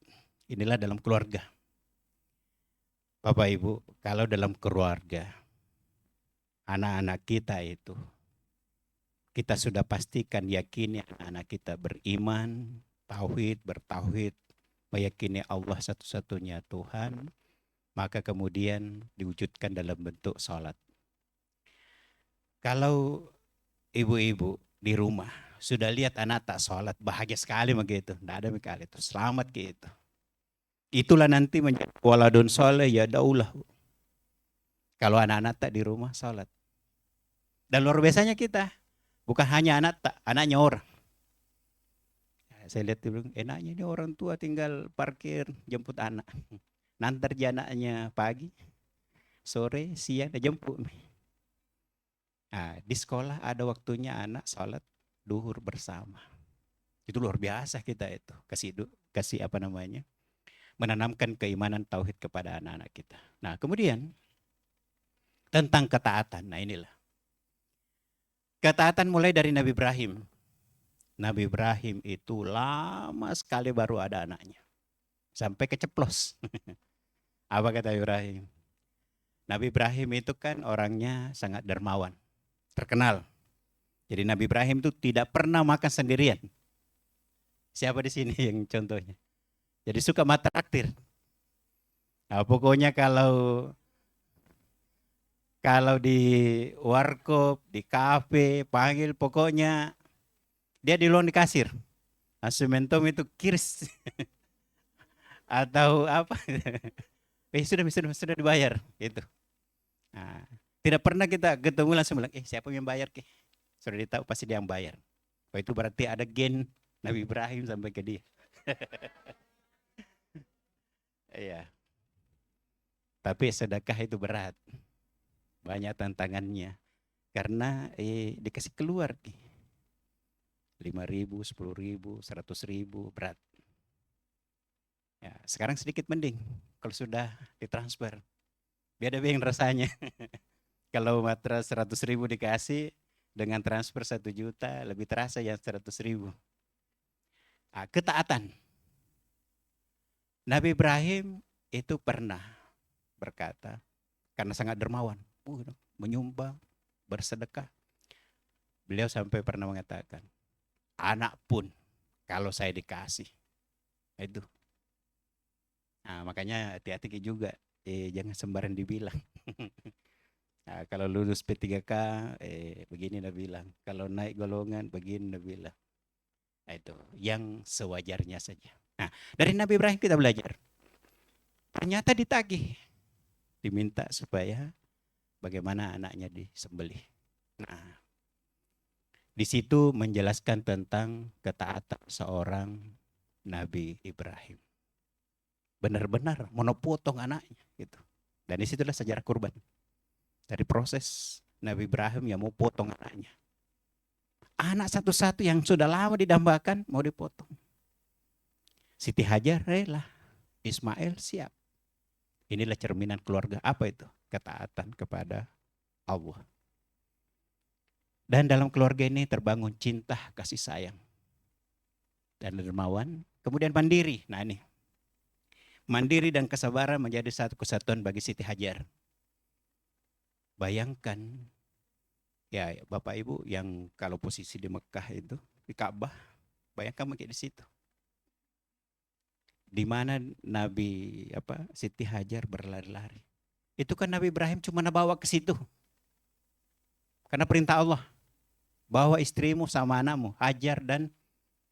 Inilah dalam keluarga. Bapak Ibu, kalau dalam keluarga, anak-anak kita itu, kita sudah pastikan yakini anak-anak kita beriman, tauhid, bertauhid, meyakini Allah satu-satunya Tuhan, maka kemudian diwujudkan dalam bentuk sholat. Kalau ibu-ibu di rumah sudah lihat anak tak sholat, bahagia sekali begitu, tidak ada mikal itu, selamat gitu. Itulah nanti menjadi waladun soleh ya daulah. Kalau anak-anak tak di rumah sholat. Dan luar biasanya kita, bukan hanya anak tak, anaknya orang. Saya lihat dulu, enaknya ini orang tua tinggal parkir, jemput anak. Nanti anaknya pagi, sore, siang, dia jemput. Nah, di sekolah ada waktunya anak sholat duhur bersama. Itu luar biasa kita itu. Kasih apa namanya, menanamkan keimanan tauhid kepada anak-anak kita. Nah kemudian, tentang ketaatan. Nah inilah. Ketaatan mulai dari Nabi Ibrahim. Nabi Ibrahim itu lama sekali baru ada anaknya. Sampai keceplos. Apa kata Ibrahim? Nabi Ibrahim itu kan orangnya sangat dermawan. Terkenal. Jadi Nabi Ibrahim itu tidak pernah makan sendirian. Siapa di sini yang contohnya? Jadi suka matraktir. Nah, pokoknya kalau di warkop, di kafe, panggil pokoknya dia di luar di kasir. Asumentom itu kiris. Atau apa. Sudah dibayar. Gitu. Nah, tidak pernah kita ketemu langsung bilang, siapa yang bayar? Sudah ditahu pasti dia yang bayar. Oh, itu berarti ada gen Nabi Ibrahim sampai ke dia. Iya. Tapi sedekah itu berat. Banyak tantangannya. Karena dikasih keluar. 5.000, 10.000, 100.000 berat. Ya, sekarang sedikit mending kalau sudah ditransfer. Beda yang rasanya. Kalau matras 100.000 dikasih dengan transfer 1 juta lebih terasa yang 100.000. Nah, ketaatan. Nabi Ibrahim itu pernah berkata, karena sangat dermawan, menyumbang, bersedekah. Beliau sampai pernah mengatakan, anak pun kalau saya dikasih. Itu. Nah, makanya hati-hati juga, jangan sembarang dibilang. Nah, kalau lulus P3K, begini dia bilang. Kalau naik golongan, begini dia bilang. Nah, itu yang sewajarnya saja. Nah, dari Nabi Ibrahim kita belajar. Ternyata ditagih, diminta supaya bagaimana anaknya disembelih. Nah, di situ menjelaskan tentang ketaatan seorang Nabi Ibrahim. Benar-benar mau potong anaknya gitu. Dan disitulah sejarah kurban. Dari proses Nabi Ibrahim yang mau potong anaknya. Anak satu-satu yang sudah lama didambakan mau dipotong. Siti Hajar rela, Ismail siap. Inilah cerminan keluarga. Apa itu? Ketaatan kepada Allah. Dan dalam keluarga ini terbangun cinta, kasih sayang. Dan dermawan, kemudian mandiri. Nah ini, mandiri dan kesabaran menjadi satu kesatuan bagi Siti Hajar. Bayangkan, ya Bapak Ibu yang kalau posisi di Mekah itu, di Ka'bah, bayangkan mungkin di situ. Di mana Nabi Siti Hajar berlari-lari. Itu kan Nabi Ibrahim cuma bawa ke situ. Karena perintah Allah. Bawa istrimu sama anakmu, Hajar dan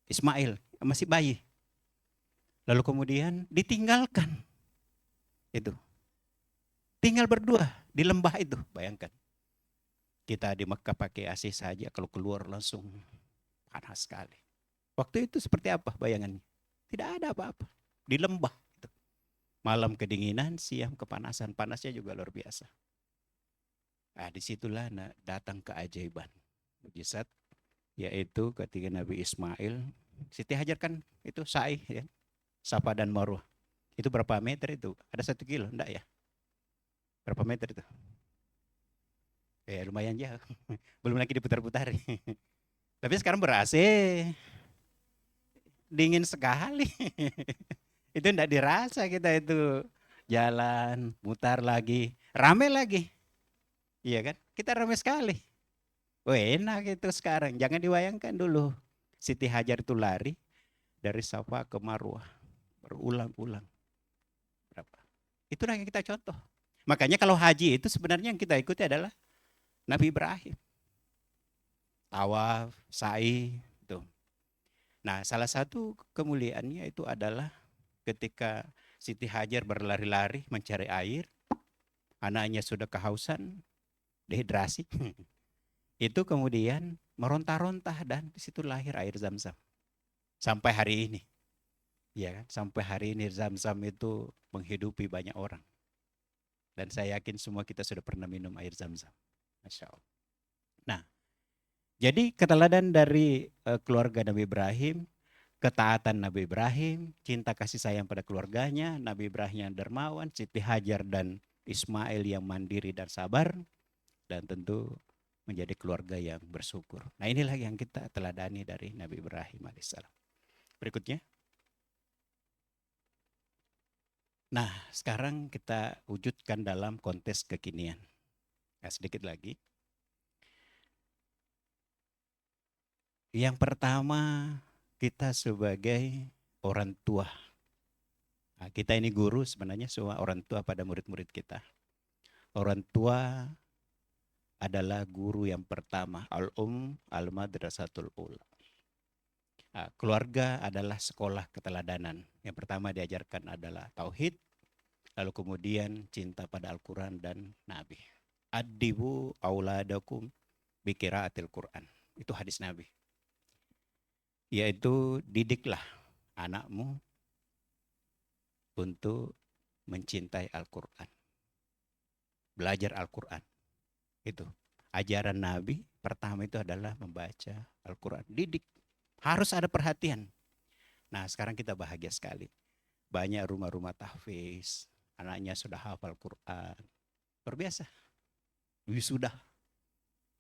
Ismail, masih bayi. Lalu kemudian ditinggalkan. Itu. Tinggal berdua di lembah itu, bayangkan. Kita di Mekah pakai AC saja, kalau keluar langsung panas sekali. Waktu itu seperti apa bayangannya? Tidak ada apa-apa. Di lembah. Itu. Malam kedinginan, siang kepanasan. Panasnya juga luar biasa. Nah, disitulah datang keajaiban. Mujizat, yaitu ketika Nabi Ismail, Siti Hajar kan itu sa'i, ya, Safa dan Marwah. Itu berapa meter itu? Ada 1 kilo, enggak ya? Berapa meter itu? Lumayan jauh. Belum lagi diputar-putar. Tapi sekarang ber-AC. Dingin sekali. Itu enggak dirasa kita itu. Jalan, mutar lagi, rame lagi. Iya kan? Kita rame sekali. Oh enak itu sekarang. Jangan dibayangkan dulu. Siti Hajar itu lari dari Safa ke Marwah. Berulang-ulang. Berapa? Itulah yang kita contoh. Makanya kalau haji itu sebenarnya yang kita ikuti adalah Nabi Ibrahim. Tawaf, sa'i. Itu. Nah salah satu kemuliaannya itu adalah ketika Siti Hajar berlari-lari mencari air. Anaknya sudah kehausan, dehidrasi. Itu kemudian meronta-ronta dan di situ lahir air Zam-Zam. Sampai hari ini. Ya kan? Sampai hari ini Zam-Zam itu menghidupi banyak orang. Dan saya yakin semua kita sudah pernah minum air Zam-Zam. Masya Allah. Nah, jadi keteladanan dari keluarga Nabi Ibrahim, ketaatan Nabi Ibrahim, cinta kasih sayang pada keluarganya, Nabi Ibrahim yang dermawan, Siti Hajar dan Ismail yang mandiri dan sabar, dan tentu menjadi keluarga yang bersyukur. Nah inilah yang kita teladani dari Nabi Ibrahim alaihissalam. Berikutnya. Nah sekarang kita wujudkan dalam konteks kekinian. Nah, sedikit lagi. Yang pertama kita sebagai orang tua. Nah, kita ini guru sebenarnya semua orang tua pada murid-murid kita. Orang tua adalah guru yang pertama, al-madrasatul ula. Nah, keluarga adalah sekolah keteladanan. Yang pertama diajarkan adalah tauhid, lalu kemudian cinta pada Al-Quran dan Nabi. Adibu auladakum bikiraatil Quran. Itu hadis Nabi. Yaitu didiklah anakmu untuk mencintai Al-Quran. Belajar Al-Quran. Itu ajaran Nabi pertama itu adalah membaca Al-Quran. Didik. Harus ada perhatian. Nah sekarang kita bahagia sekali. Banyak rumah-rumah tahfiz. Anaknya sudah hafal Quran. Luar biasa. Wisuda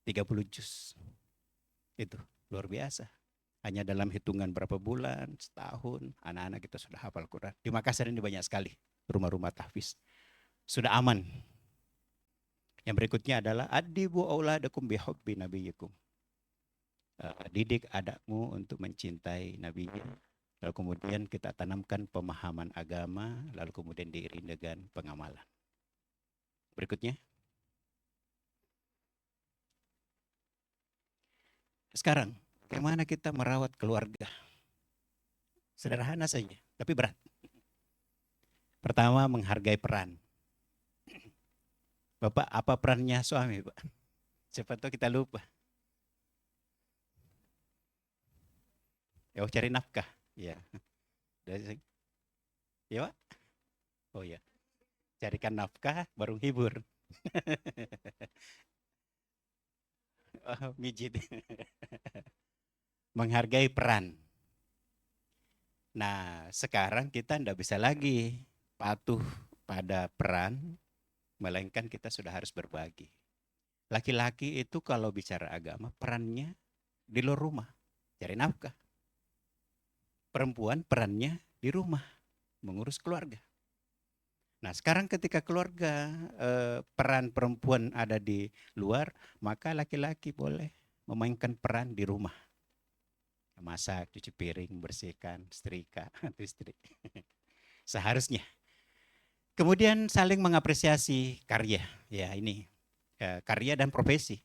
30 juz. Itu luar biasa. Hanya dalam hitungan berapa bulan, setahun, anak-anak kita sudah hafal Quran. Di Makassar ini banyak sekali rumah-rumah tahfiz. Sudah aman. Yang berikutnya adalah adibu auladakum bihubbi nabiyikum. Didik anakmu untuk mencintai nabinya. Lalu kemudian kita tanamkan pemahaman agama, lalu kemudian diiringi dengan pengamalan. Berikutnya. Sekarang bagaimana kita merawat keluarga. Sederhana saja, tapi berat. Pertama, menghargai peran. Bapak, apa perannya suami, Pak? Siapa tahu kita lupa. Ya, cari nafkah. Ya. Ya, Pak? Oh ya. Carikan nafkah, baru hibur. Oh, mijit. Menghargai peran. Nah, sekarang kita tidak bisa lagi patuh pada peran, melainkan kita sudah harus berbagi. Laki-laki itu kalau bicara agama, perannya di luar rumah, cari nafkah. Perempuan perannya di rumah, mengurus keluarga. Nah, sekarang ketika keluarga, peran perempuan ada di luar, maka laki-laki boleh memainkan peran di rumah. Masak, cuci piring, bersihkan, setrika, atau istri. Seharusnya. Kemudian saling mengapresiasi karya. Ya, ini karya dan profesi.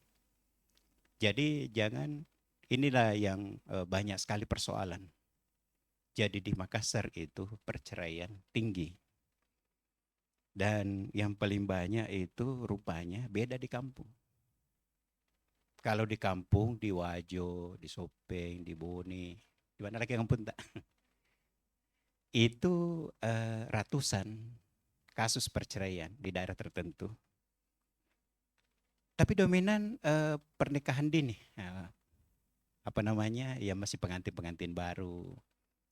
Jadi jangan, inilah yang banyak sekali persoalan. Jadi di Makassar itu perceraian tinggi. Dan yang paling banyak itu rupanya beda di kampung. Kalau di kampung, di Wajo, di Sopeng, di Boni, di mana lagi kampung tak? Itu ratusan kasus perceraian di daerah tertentu. Tapi dominan pernikahan dini. Apa namanya? Ya masih pengantin-pengantin baru.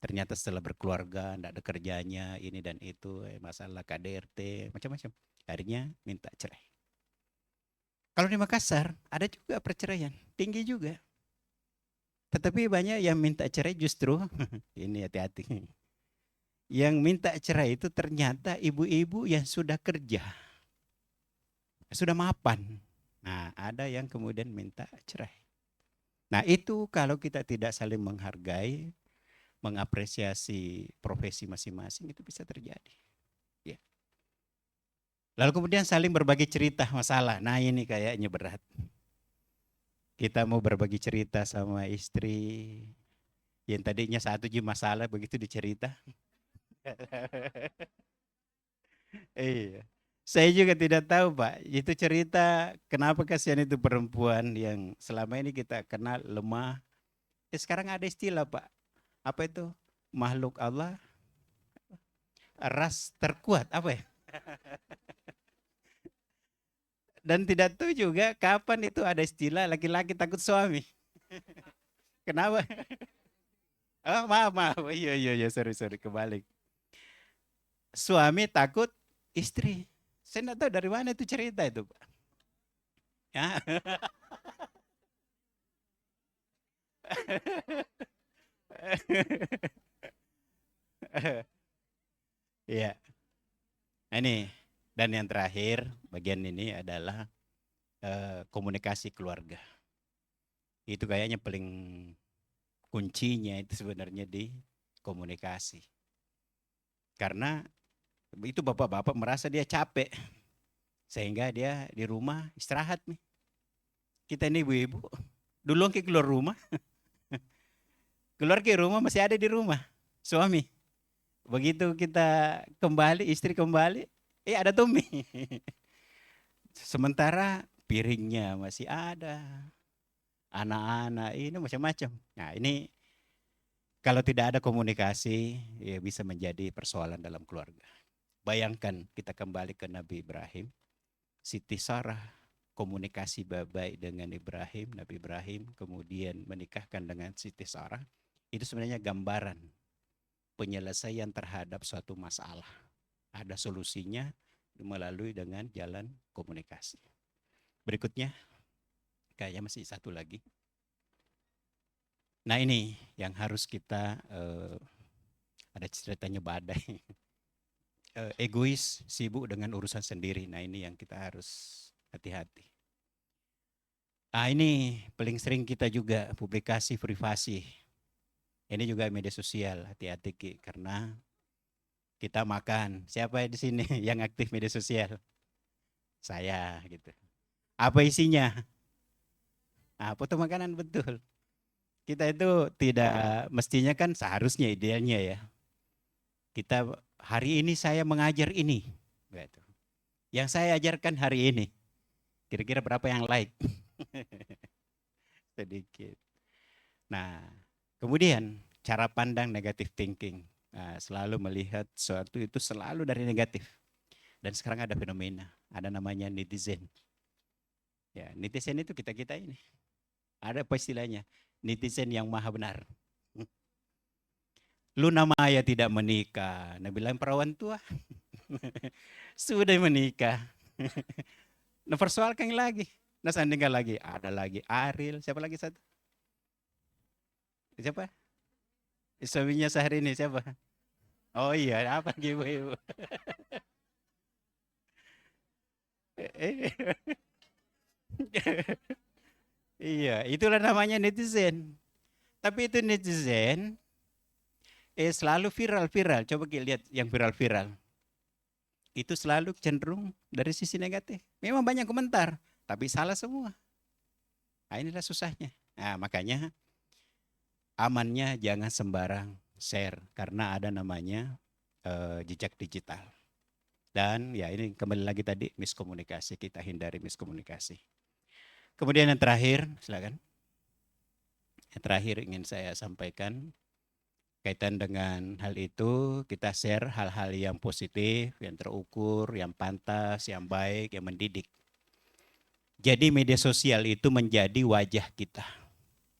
Ternyata setelah berkeluarga, tidak ada kerjanya, ini dan itu, masalah KDRT, macam-macam. Akhirnya minta cerai. Kalau di Makassar ada juga perceraian, tinggi juga. Tetapi banyak yang minta cerai justru, ini hati-hati. Yang minta cerai itu ternyata ibu-ibu yang sudah kerja, sudah mapan. Nah, ada yang kemudian minta cerai. Nah, itu kalau kita tidak saling menghargai, mengapresiasi profesi masing-masing, itu bisa terjadi. Ya. Lalu kemudian saling berbagi cerita masalah. Nah, ini kayaknya berat. Kita mau berbagi cerita sama istri yang tadinya satu aja masalah, begitu dicerita. Iya. Saya juga tidak tahu, Pak. Itu cerita kenapa kasihan itu perempuan yang selama ini kita kenal lemah. Sekarang ada istilah, Pak. Apa itu? Makhluk Allah ras terkuat. Apa ya? Dan tidak tahu juga kapan itu ada istilah laki-laki takut suami. Kenapa? Oh, maaf. Iya, sorry, kebalik. Suami takut istri. Saya tidak tahu dari mana itu cerita itu, Pak. Ya. Iya. Ini dan yang terakhir bagian ini adalah komunikasi keluarga. Itu kayaknya paling kuncinya itu sebenarnya di komunikasi. Karena itu bapak-bapak merasa dia capek sehingga dia di rumah istirahat nih. Kita ini ibu-ibu dulu keluar rumah, keluar ke rumah masih ada di rumah suami. Begitu kita kembali, istri kembali, ada Tommy. Sementara piringnya masih ada, anak-anak ini macam-macam. Nah, ini kalau tidak ada komunikasi, ya bisa menjadi persoalan dalam keluarga. Bayangkan kita kembali ke Nabi Ibrahim, Siti Sarah komunikasi baik-baik dengan Ibrahim, Nabi Ibrahim kemudian menikahkan dengan Siti Sarah. Itu sebenarnya gambaran penyelesaian terhadap suatu masalah. Ada solusinya melalui dengan jalan komunikasi. Berikutnya, kayaknya masih satu lagi. Nah, ini yang harus kita, ada ceritanya badai. Egois, sibuk dengan urusan sendiri. Nah, ini yang kita harus hati-hati. Nah, ini paling sering kita juga publikasi privasi. Ini juga media sosial, hati-hati Ki, karena kita makan. Siapa di sini yang aktif media sosial? Saya gitu. Apa isinya? Foto makanan betul. Kita itu tidak mestinya kan seharusnya idealnya ya. Kita hari ini saya mengajar ini. Gitu. Yang saya ajarkan hari ini. Kira-kira berapa yang like? Sedikit. Nah, kemudian cara pandang negatif thinking. Nah, selalu melihat sesuatu itu selalu dari negatif. Dan sekarang ada fenomena, ada namanya netizen. Ya, netizen itu kita-kita ini. Ada apa istilahnya? Netizen yang maha benar. Luna Maya tidak menikah. Nah bilang perawan tua. Sudah menikah. Nah persoalkan lagi. Nah sandingkan lagi. Ada lagi Ariel. Siapa lagi satu? Siapa? Suaminya sehari ini siapa? Oh iya, apa ibu-ibu? Iya, itulah namanya netizen. Tapi itu netizen selalu viral-viral. Coba kita lihat yang viral-viral. Itu selalu cenderung dari sisi negatif. Memang banyak komentar, tapi salah semua. Nah, inilah susahnya. Nah, makanya amannya jangan sembarang share karena ada namanya jejak digital. Dan ya ini kembali lagi tadi miskomunikasi, kita hindari miskomunikasi. Kemudian yang terakhir, silakan. Yang terakhir ingin saya sampaikan kaitan dengan hal itu, kita share hal-hal yang positif, yang terukur, yang pantas, yang baik, yang mendidik. Jadi media sosial itu menjadi wajah kita,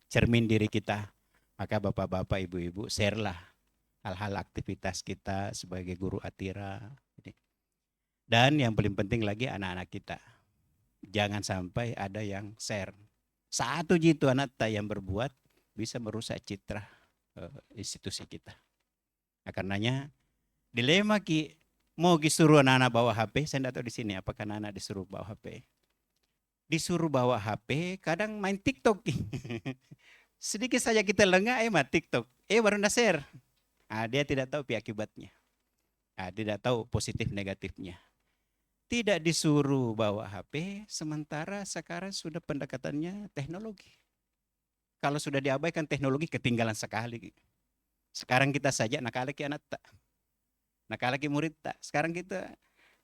cermin diri kita. Maka bapak-bapak, ibu-ibu, sharelah hal-hal aktivitas kita sebagai guru Atira. Dan yang paling penting lagi anak-anak kita. Jangan sampai ada yang share. Satu jitu anak yang berbuat bisa merusak citra institusi kita. Nah, karenanya dilema mau disuruh anak-anak bawa HP, saya tidak tahu di sini apakah anak-anak disuruh bawa HP. Disuruh bawa HP, kadang main TikTok. Sedikit saja kita lengah, TikTok. Baru share. Dia tidak tahu akibatnya. Tidak tahu positif negatifnya. Tidak disuruh bawa HP, sementara sekarang sudah pendekatannya teknologi. Kalau sudah diabaikan teknologi ketinggalan sekali. Sekarang kita saja nakalaki anak tak. Nakalaki murid tak. Sekarang kita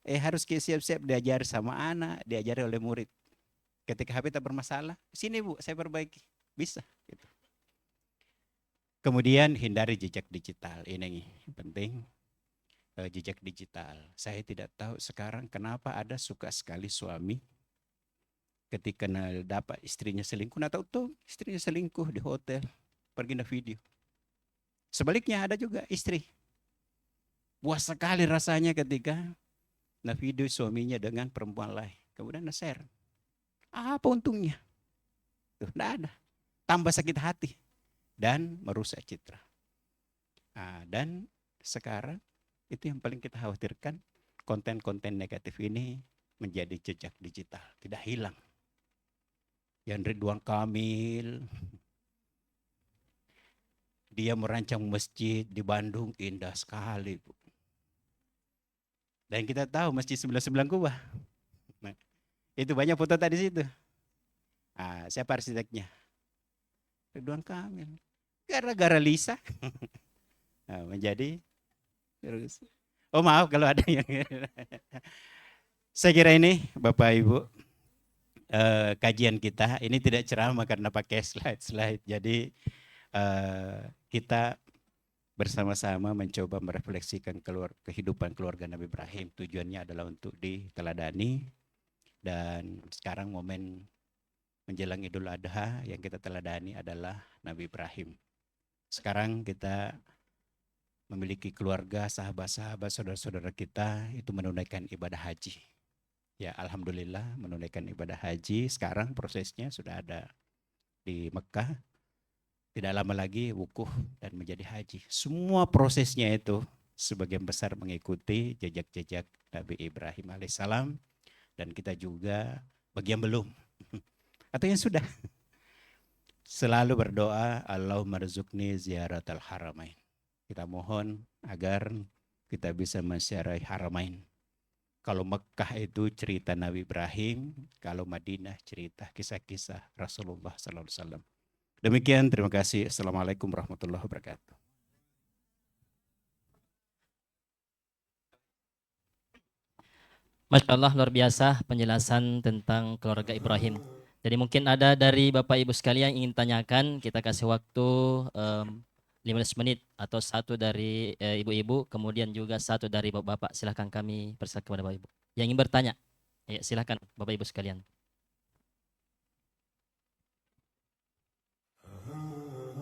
harus siap-siap diajar sama anak, diajari oleh murid. Ketika HP tak bermasalah, sini Bu, saya perbaiki. Bisa. Gitu. Kemudian hindari jejak digital. Ini penting. Jejak digital. Saya tidak tahu sekarang kenapa ada suka sekali suami ketika dapat istrinya selingkuh. Nah tahu tuh istrinya selingkuh di hotel, pergi na video. Sebaliknya ada juga istri. Puas sekali rasanya ketika na video suaminya dengan perempuan lain. Kemudian na share. Apa untungnya? Tuh, tidak ada. Tambah sakit hati dan merusak citra. Dan sekarang itu yang paling kita khawatirkan, konten-konten negatif ini menjadi jejak digital, tidak hilang. Yang Ridwan Kamil, dia merancang masjid di Bandung, indah sekali, Bu. Dan kita tahu masjid 99 kubah. Nah, itu banyak foto tadi situ. Siapa arsiteknya? Ridwan Kamil. Gara-gara Lisa menjadi terus. Oh maaf kalau ada yang saya kira ini Bapak Ibu kajian kita ini tidak ceramah karena pakai slide. Jadi kita bersama-sama mencoba merefleksikan kehidupan keluarga Nabi Ibrahim. Tujuannya adalah untuk diteladani. Dan sekarang momen menjelang Idul Adha yang kita teladani adalah Nabi Ibrahim. Sekarang kita memiliki keluarga, sahabat-sahabat, saudara-saudara kita itu menunaikan ibadah haji. Ya alhamdulillah menunaikan ibadah haji. Sekarang prosesnya sudah ada di Mekah. Tidak lama lagi wukuf dan menjadi haji. Semua prosesnya itu sebagian besar mengikuti jejak-jejak Nabi Ibrahim alaihissalam. Dan kita juga bagi yang belum atau yang sudah selalu berdoa Allahumma rzuqni ziyaratal haramain. Kita mohon agar kita bisa menziarahi haramain. Kalau Mekah itu cerita Nabi Ibrahim, kalau Madinah cerita kisah-kisah Rasulullah sallallahu alaihi wasallam. Demikian, terima kasih. Assalamualaikum warahmatullahi wabarakatuh. Masya Allah, luar biasa penjelasan tentang keluarga Ibrahim. Jadi mungkin ada dari Bapak Ibu sekalian yang ingin tanyakan, kita kasih waktu 15 menit atau satu dari ibu-ibu, kemudian juga satu dari bapak-bapak. Silahkan kami persilakan kepada Bapak Ibu. Yang ingin bertanya, ya silahkan Bapak Ibu sekalian.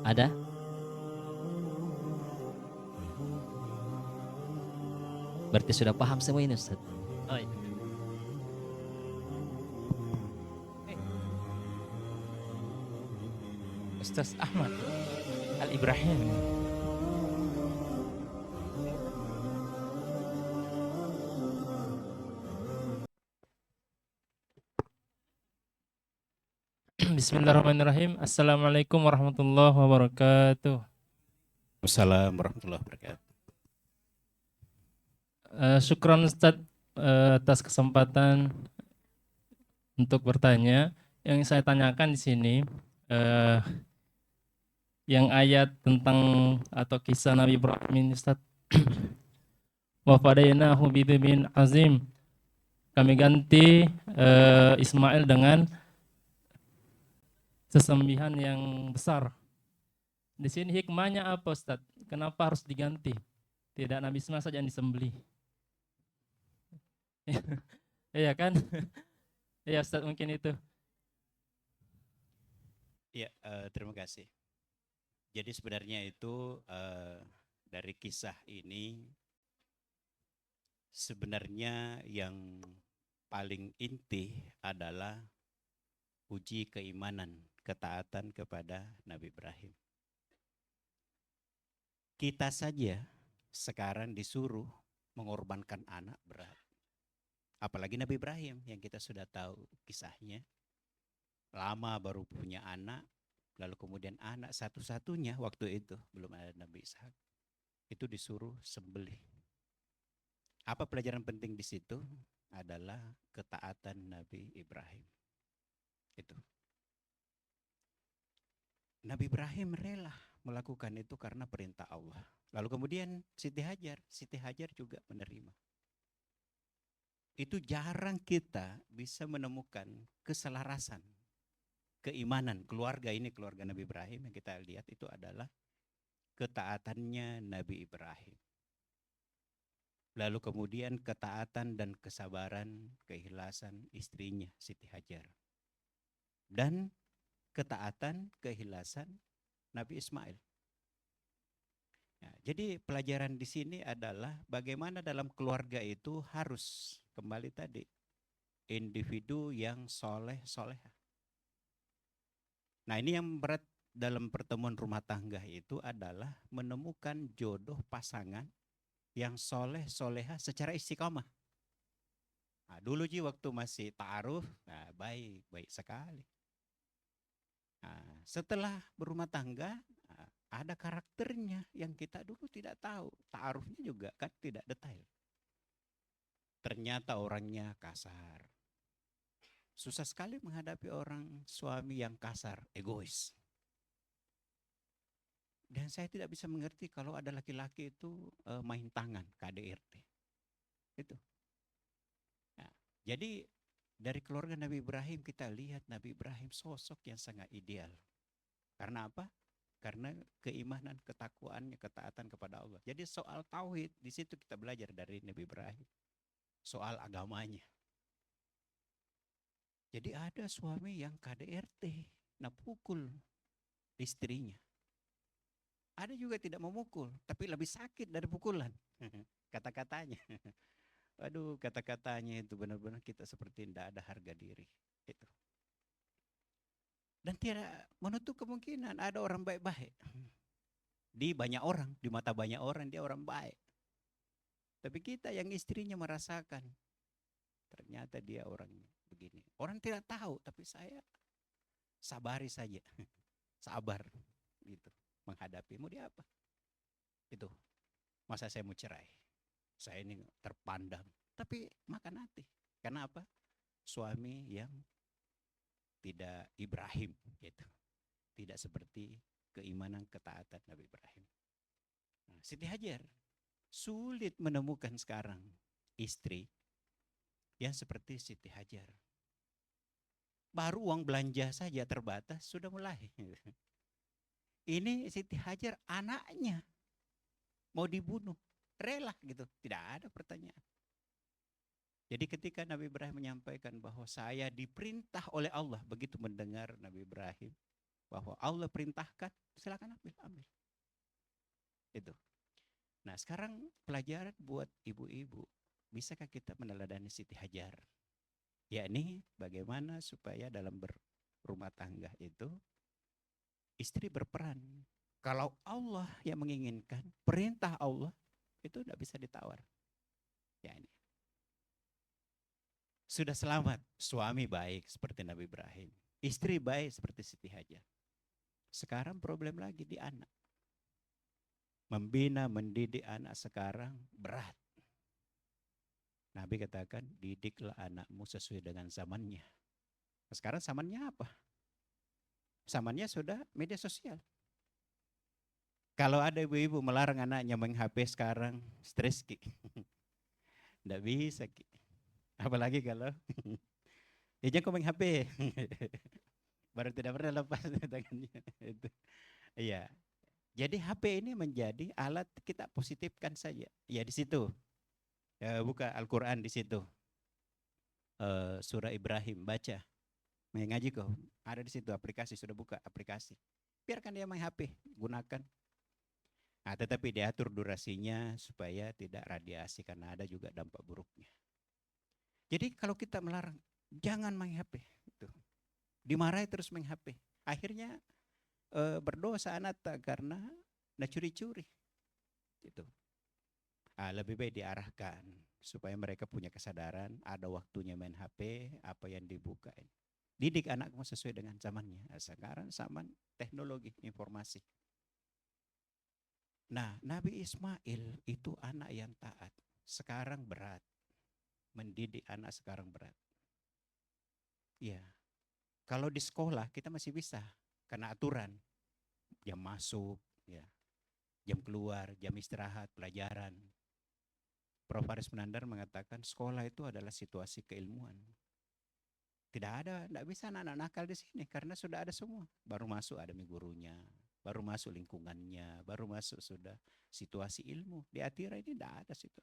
Ada? Berarti sudah paham semua ini Ustaz. Oh, iya. Ustaz Ahmad Al-Ibrahim. Bismillahirrahmanirrahim. Assalamualaikum warahmatullahi wabarakatuh. Wassalamualaikum warahmatullahi wabarakatuh. Syukran Ustaz atas kesempatan untuk bertanya. Yang saya tanyakan di sini yang ayat tentang atau kisah Nabi Ibrahim ini Ustaz. Wa fadainahu bidzibhin azim. Kami ganti Ismail dengan sesembihan yang besar. Di sini hikmahnya apa Ustaz? Kenapa harus diganti? Tidak Nabi Ismail saja yang disembelih. Iya kan? Iya Ustaz, mungkin itu. Ya, terima kasih. Jadi sebenarnya itu dari kisah ini sebenarnya yang paling inti adalah uji keimanan, ketaatan kepada Nabi Ibrahim. Kita saja sekarang disuruh mengorbankan anak berat. Apalagi Nabi Ibrahim yang kita sudah tahu kisahnya. Lama baru punya anak, lalu kemudian anak satu-satunya waktu itu, belum ada Nabi Ishak, itu disuruh sembelih. Apa pelajaran penting di situ? Adalah ketaatan Nabi Ibrahim. Itu. Nabi Ibrahim rela melakukan itu karena perintah Allah. Lalu kemudian Siti Hajar juga menerima. Itu jarang kita bisa menemukan keselarasan keimanan keluarga ini, keluarga Nabi Ibrahim yang kita lihat itu adalah ketaatannya Nabi Ibrahim. Lalu kemudian ketaatan dan kesabaran, keikhlasan istrinya Siti Hajar. Dan ketaatan, keikhlasan Nabi Ismail. Ya, jadi pelajaran di sini adalah bagaimana dalam keluarga itu harus kembali tadi individu yang soleh-solehah. Nah, ini yang berat dalam pertemuan rumah tangga itu adalah menemukan jodoh pasangan yang soleh-soleha secara istiqamah. Nah, dulu waktu masih ta'aruf, nah, baik sekali. Nah, setelah berumah tangga, nah, ada karakternya yang kita dulu tidak tahu. Ta'arufnya juga kan tidak detail. Ternyata orangnya kasar. Susah sekali menghadapi orang suami yang kasar, egois. Dan saya tidak bisa mengerti kalau ada laki-laki itu main tangan, KDRT. Itu. Nah, jadi dari keluarga Nabi Ibrahim kita lihat Nabi Ibrahim sosok yang sangat ideal. Karena apa? Karena keimanan, ketakwaannya, ketaatan kepada Allah. Jadi soal tauhid, di situ kita belajar dari Nabi Ibrahim. Soal agamanya. Jadi ada suami yang KDRT, nah pukul istrinya. Ada juga tidak memukul, tapi lebih sakit dari pukulan. Kata-katanya. Waduh, kata-katanya itu benar-benar kita seperti tidak ada harga diri. Itu. Dan tidak menutup kemungkinan ada orang baik-baik. Di banyak orang, di mata banyak orang dia orang baik. Tapi kita yang istrinya merasakan, ternyata dia orang begini. Orang tidak tahu, tapi saya sabari saja. Sabar gitu menghadapi. Mau dia apa? Itu. Masa saya mau cerai? Saya ini terpandang. Tapi makan hati. Karena apa? Suami yang tidak Ibrahim gitu. tidak seperti keimanan ketaatan Nabi Ibrahim. Nah, Siti Hajar sulit menemukan sekarang istri yang seperti Siti Hajar. Baru uang belanja saja terbatas sudah mulai. Ini Siti Hajar anaknya mau dibunuh, rela gitu, tidak ada pertanyaan. Jadi ketika Nabi Ibrahim menyampaikan bahwa saya diperintah oleh Allah, begitu mendengar Nabi Ibrahim bahwa Allah perintahkan, silakan ambil. Itu. Nah sekarang pelajaran buat ibu-ibu, bisakah kita meneladani Siti Hajar? Yakni bagaimana supaya dalam berumah tangga itu istri berperan. Kalau Allah yang menginginkan, perintah Allah itu tidak bisa ditawar. Ya ini. Sudah selamat, suami baik seperti Nabi Ibrahim, istri baik seperti Siti Hajar. Sekarang problem lagi di anak. Membina, mendidik anak sekarang berat. Nabi katakan, didiklah anakmu sesuai dengan zamannya. Sekarang zamannya apa? Zamannya sudah media sosial. Kalau ada ibu-ibu melarang anaknya main HP sekarang, stres Ki. Nggak bisa Ki. Apalagi kalau jangan kau main HP. Baru tidak pernah lepas tangannya. Itu. Iya. Jadi HP ini menjadi alat kita positifkan saja. Ya di situ. Buka Al-Quran di situ. Surah Ibrahim baca. Mengaji kau. Ada di situ aplikasi, sudah buka aplikasi. Biarkan dia main HP, gunakan. Nah, tetapi diatur durasinya supaya tidak radiasi karena ada juga dampak buruknya. Jadi kalau kita melarang, jangan main HP. Itu. Dimarahi terus main HP. Akhirnya berdosa anak karena curi-curi. Itu. Lebih baik diarahkan supaya mereka punya kesadaran, ada waktunya main HP, apa yang dibuka. Didik anakmu sesuai dengan zamannya. Sekarang zaman teknologi informasi. Nah, Nabi Ismail itu anak yang taat. Sekarang berat. Mendidik anak sekarang berat. Ya, kalau di sekolah kita masih bisa karena aturan jam masuk, ya, jam keluar, jam istirahat, pelajaran. Prof. Haris Menandar mengatakan sekolah itu adalah situasi keilmuan. Tidak bisa anak-anak nakal di sini karena sudah ada semua. Baru masuk ada gurunya, baru masuk lingkungannya, baru masuk sudah situasi ilmu. Di Atira ini tidak ada situ.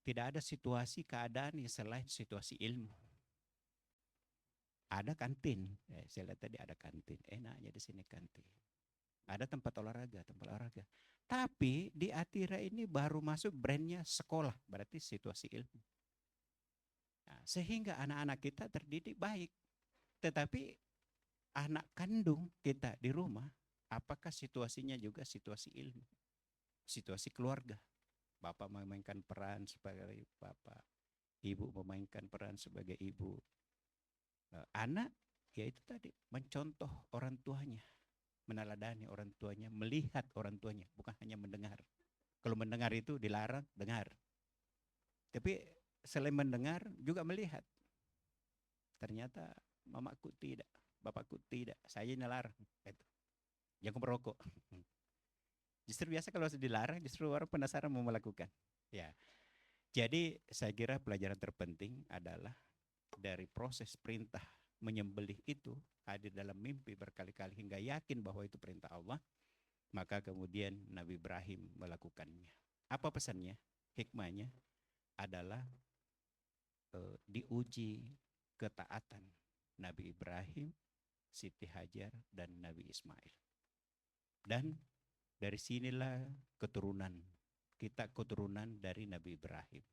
Tidak ada situasi keadaan yang selain situasi ilmu. Ada kantin, saya lihat tadi ada kantin, enaknya di sini kantin. Ada tempat olahraga. Tapi di Atira ini baru masuk brandnya sekolah, berarti situasi ilmu. Nah, sehingga anak-anak kita terdidik baik. Tetapi anak kandung kita di rumah, apakah situasinya juga situasi ilmu? Situasi keluarga. Bapak memainkan peran sebagai bapak, ibu memainkan peran sebagai ibu. Anak, ya itu tadi, mencontoh orang tuanya, meneladani orang tuanya, melihat orang tuanya, bukan hanya mendengar. Kalau mendengar itu dilarang, dengar. Tapi selain mendengar, juga melihat. Ternyata mamaku tidak, bapakku tidak, saya ini larang. Jangan merokok. Justru biasa kalau dilarang, justru orang penasaran mau melakukan. Ya, jadi saya kira pelajaran terpenting adalah dari proses perintah menyembelih itu hadir dalam mimpi berkali-kali hingga yakin bahwa itu perintah Allah, maka kemudian Nabi Ibrahim melakukannya. Apa pesannya? Hikmahnya adalah diuji ketaatan Nabi Ibrahim, Siti Hajar, dan Nabi Ismail. Dan dari sinilah keturunan kita, keturunan dari Nabi Ibrahim.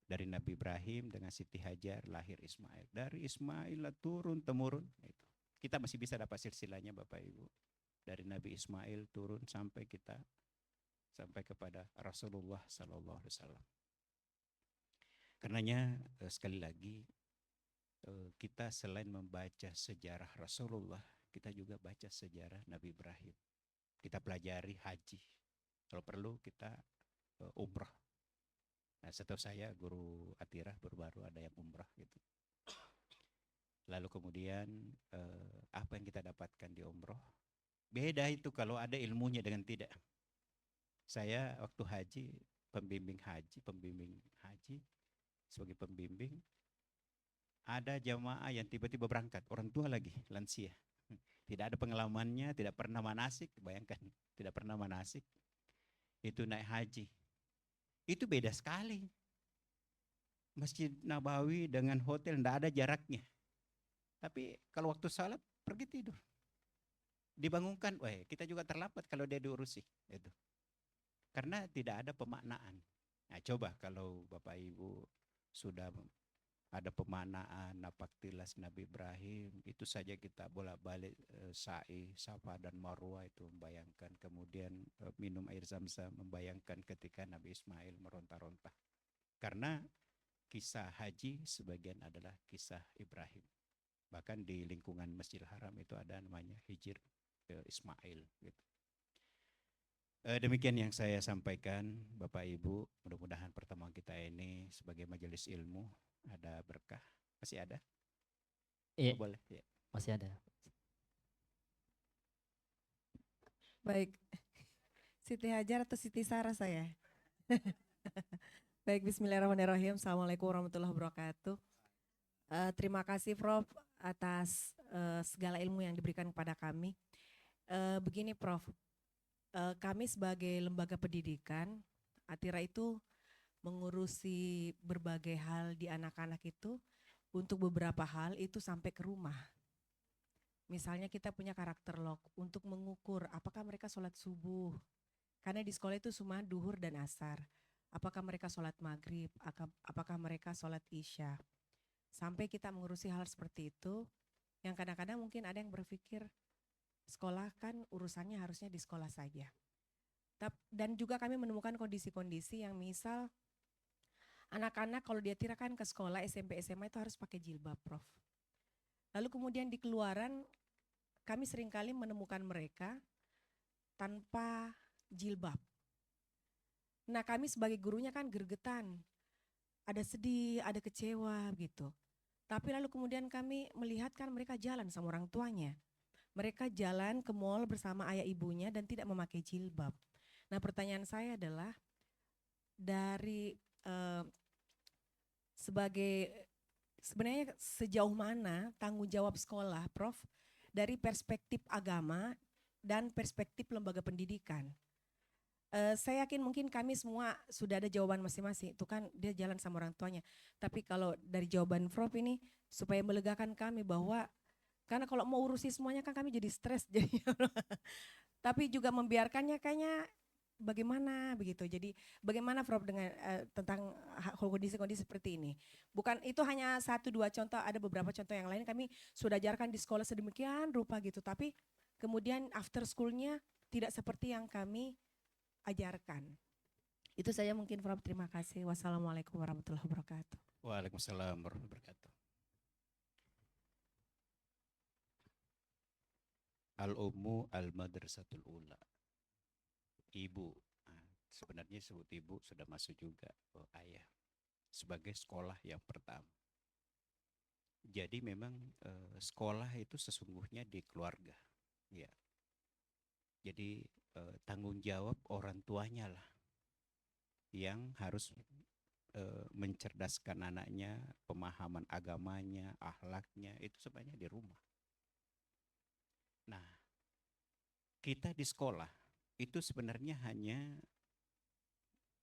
Dari Nabi Ibrahim dengan Siti Hajar lahir Ismail. Dari Ismail turun temurun. Itu. Kita masih bisa dapat silsilahnya Bapak Ibu. Dari Nabi Ismail turun sampai kita sampai kepada Rasulullah Sallallahu Alaihi Wasallam. Karenanya sekali lagi kita selain membaca sejarah Rasulullah, kita juga baca sejarah Nabi Ibrahim. Kita pelajari haji. Kalau perlu kita umrah. Nah, setahu saya guru Atirah baru-baru ada yang umrah gitu. Lalu kemudian apa yang kita dapatkan di umroh? Beda itu kalau ada ilmunya dengan tidak. Saya waktu haji, pembimbing haji, sebagai pembimbing, ada jamaah yang tiba-tiba berangkat, orang tua lagi, lansia. Tidak ada pengalamannya, tidak pernah manasik, bayangkan, tidak pernah manasik. Itu naik haji. Itu beda sekali. Masjid Nabawi dengan hotel tidak ada jaraknya. Tapi kalau waktu salat pergi tidur. Dibangunkan, wah kita juga terlambat kalau dia diurusi. Itu. Karena tidak ada pemaknaan. Nah, coba kalau Bapak Ibu sudah ada pemaknaan napaktilas Nabi Ibrahim, itu saja kita bolak-balik sa'i, safa dan marwah itu membayangkan. Kemudian minum air zam-zam membayangkan ketika Nabi Ismail meronta-ronta. Karena kisah haji sebagian adalah kisah Ibrahim. Bahkan di lingkungan Masjidil Haram itu ada namanya hijir Ismail. Gitu. Demikian yang saya sampaikan Bapak Ibu. Mudah-mudahan pertemuan kita ini sebagai majelis ilmu ada berkah. Masih ada? Iya, Oh, boleh. Ya. masih ada. Baik, Siti Hajar atau Siti Sarah saya? Baik, bismillahirrahmanirrahim. Assalamualaikum warahmatullahi wabarakatuh. Terima kasih Prof atas segala ilmu yang diberikan kepada kami. Begini Prof, kami sebagai lembaga pendidikan, Atira itu mengurusi berbagai hal di anak-anak itu, untuk beberapa hal itu sampai ke rumah. Misalnya kita punya karakter log untuk mengukur apakah mereka sholat subuh. Karena di sekolah itu cuma duhur dan asar. Apakah mereka sholat maghrib, apakah mereka sholat isya. Sampai kita mengurusi hal seperti itu, yang kadang-kadang mungkin ada yang berpikir, sekolah kan urusannya harusnya di sekolah saja. Dan juga kami menemukan kondisi-kondisi yang misal, anak-anak kalau dia tirakan ke sekolah SMP SMA itu harus pakai jilbab Prof. Lalu kemudian di keluaran kami seringkali menemukan mereka tanpa jilbab. Nah kami sebagai gurunya kan gergetan, ada sedih, ada kecewa gitu. Tapi lalu kemudian kami melihat kan mereka jalan sama orang tuanya. Mereka jalan ke mall bersama ayah ibunya dan tidak memakai jilbab. Nah pertanyaan saya adalah, dari sebenarnya sejauh mana tanggung jawab sekolah Prof dari perspektif agama dan perspektif lembaga pendidikan? Saya yakin mungkin kami semua sudah ada jawaban masing-masing. Itu kan dia jalan sama orang tuanya. Tapi kalau dari jawaban Prof ini supaya melegakan kami bahwa karena kalau mau urusi semuanya kan kami jadi stres jadi. Tapi juga membiarkannya kayaknya bagaimana begitu. Jadi bagaimana Prof dengan tentang kondisi-kondisi seperti ini. Bukan itu hanya 1-2 contoh, ada beberapa contoh yang lain kami sudah ajarkan di sekolah sedemikian rupa gitu. Tapi kemudian after school-nya tidak seperti yang kami ajarkan. Itu saya mungkin Prof. Terima kasih. Wassalamualaikum warahmatullahi wabarakatuh. Waalaikumsalam warahmatullahi wabarakatuh. Al-Ummu al-Madrasatul Ula. Ibu. Nah, sebenarnya sebut ibu sudah masuk juga. Oh, ayah. Sebagai sekolah yang pertama. Jadi memang sekolah itu sesungguhnya di keluarga. Ya. Jadi tanggung jawab orang tuanya lah yang harus mencerdaskan anaknya, pemahaman agamanya, akhlaknya itu sebenarnya di rumah. Nah, kita di sekolah itu sebenarnya hanya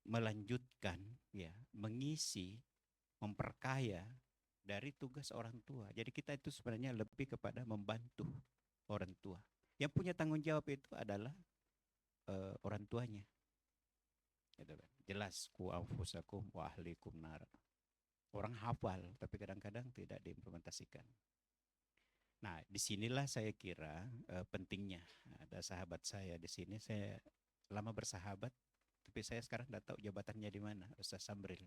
melanjutkan ya, mengisi, memperkaya dari tugas orang tua. Jadi kita itu sebenarnya lebih kepada membantu orang tua. Yang punya tanggung jawab itu adalah orang tuanya. Gitu kan. Jelas ku anfusakum wa ahlikum nar. Orang hafal tapi kadang-kadang tidak diimplementasikan. Nah, disinilah saya kira pentingnya. Ada sahabat saya di sini, saya lama bersahabat, tapi saya sekarang tidak tahu jabatannya di mana. Ustaz Sambril.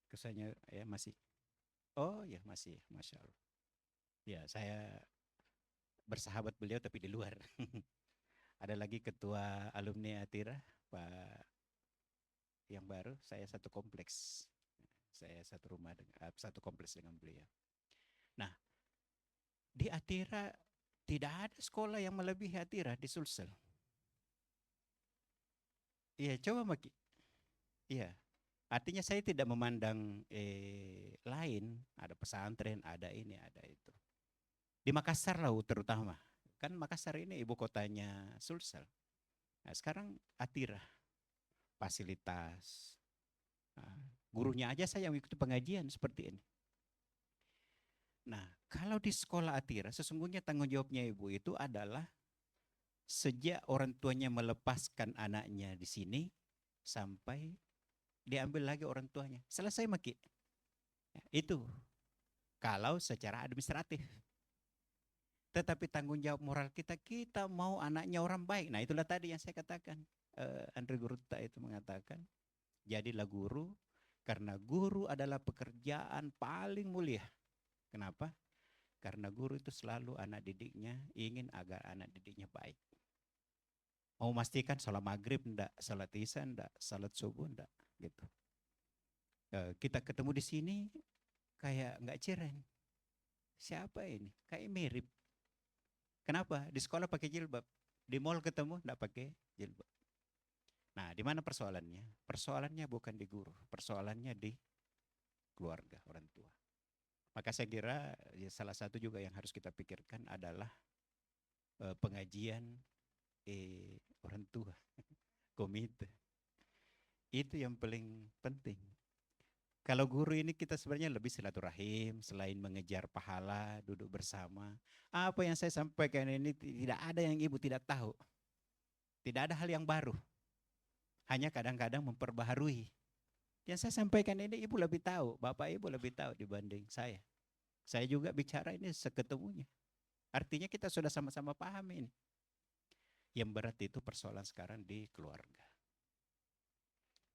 Kesannya ya masih. Oh ya masih, masya Allah. Ya saya bersahabat beliau tapi di luar. Ada lagi ketua alumni Atira, Pak yang baru, saya satu kompleks. Saya satu rumah, satu kompleks dengan beliau. Nah, di Atira tidak ada sekolah yang melebihi Atira di Sulsel. Iya, coba Maki. Iya. Artinya saya tidak memandang lain, ada pesantren, ada ini, ada itu. Di Makassar lah terutama. Kan Makassar ini ibu kotanya Sulsel. Nah, sekarang Atira, fasilitas. Nah, gurunya aja saya yang ikut pengajian seperti ini. Nah, kalau di sekolah Atira, sesungguhnya tanggung jawabnya ibu itu adalah sejak orang tuanya melepaskan anaknya di sini sampai diambil lagi orang tuanya. Selesai Maki. Ya, itu kalau secara administratif. Tetapi tanggung jawab moral kita, kita mau anaknya orang baik. Nah itulah tadi yang saya katakan. Andre Guruta itu mengatakan, jadilah guru karena guru adalah pekerjaan paling mulia. Kenapa? Karena guru itu selalu anak didiknya ingin agar anak didiknya baik. Mau memastikan sholat maghrib enggak, sholat isya enggak, sholat subuh enggak, gitu. Kita ketemu di sini kayak enggak cireng. Siapa ini? Kayak mirip. Kenapa? Di sekolah pakai jilbab, di mall ketemu enggak pakai jilbab. Nah, di mana persoalannya? Persoalannya bukan di guru, persoalannya di keluarga, orang tua. Maka saya kira ya, salah satu juga yang harus kita pikirkan adalah pengajian orang tua, komite. Itu yang paling penting. Kalau guru ini kita sebenarnya lebih silaturahim, selain mengejar pahala, duduk bersama. Apa yang saya sampaikan ini tidak ada yang ibu tidak tahu. Tidak ada hal yang baru. Hanya kadang-kadang memperbaharui. Yang saya sampaikan ini ibu lebih tahu, bapak ibu lebih tahu dibanding saya. Saya juga bicara ini seketemunya. Artinya kita sudah sama-sama paham ini. Yang berat itu persoalan sekarang di keluarga.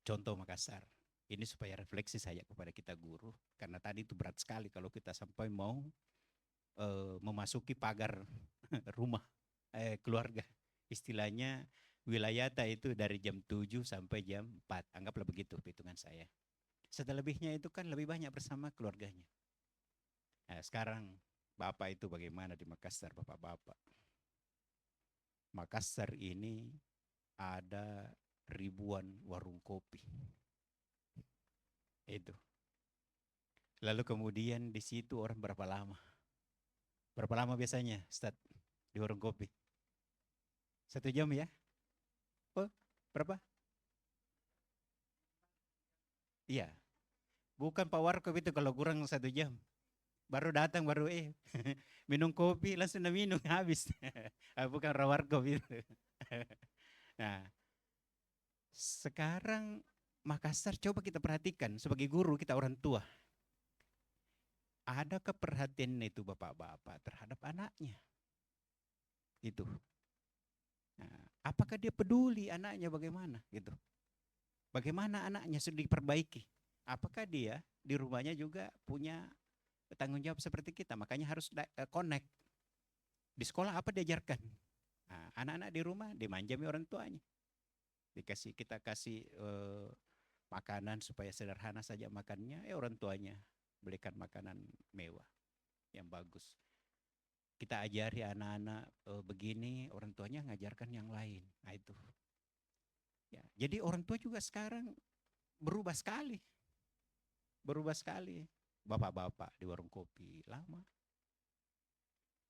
Contoh Makassar. Ini supaya refleksi saya kepada kita guru. Karena tadi itu berat sekali kalau kita sampai mau memasuki pagar rumah keluarga. Istilahnya wilayata itu dari jam 7 sampai jam 4. Anggaplah begitu hitungan saya. Setelah lebihnya itu kan lebih banyak bersama keluarganya. Nah, sekarang Bapak itu bagaimana di Makassar, Bapak-bapak? Makassar ini ada ribuan warung kopi. Itu. Lalu kemudian di situ orang berapa lama? Berapa lama biasanya, Ustaz, di warung kopi? 1 jam ya? Oh, berapa? Iya. Bukan Pak Warkop itu kalau kurang 1 jam. Baru datang, baru minum kopi, langsung minum, habis. Bukan Warkop itu. Nah, sekarang Makassar coba kita perhatikan sebagai guru, kita orang tua. Adakah perhatian itu bapak-bapak terhadap anaknya? Itu. Nah, apakah dia peduli anaknya bagaimana gitu? Bagaimana anaknya sudah diperbaiki? Apakah dia di rumahnya juga punya tanggung jawab seperti kita? Makanya harus connect. Di sekolah apa diajarkan? Nah, anak-anak di rumah dimanjami orang tuanya. Kita kasih makanan supaya sederhana saja makannya, orang tuanya belikan makanan mewah yang bagus. Kita ajari anak-anak begini, orang tuanya ngajarkan yang lain. Nah itu. Ya, jadi orang tua juga sekarang berubah sekali. Berubah sekali. Bapak-bapak di warung kopi lama.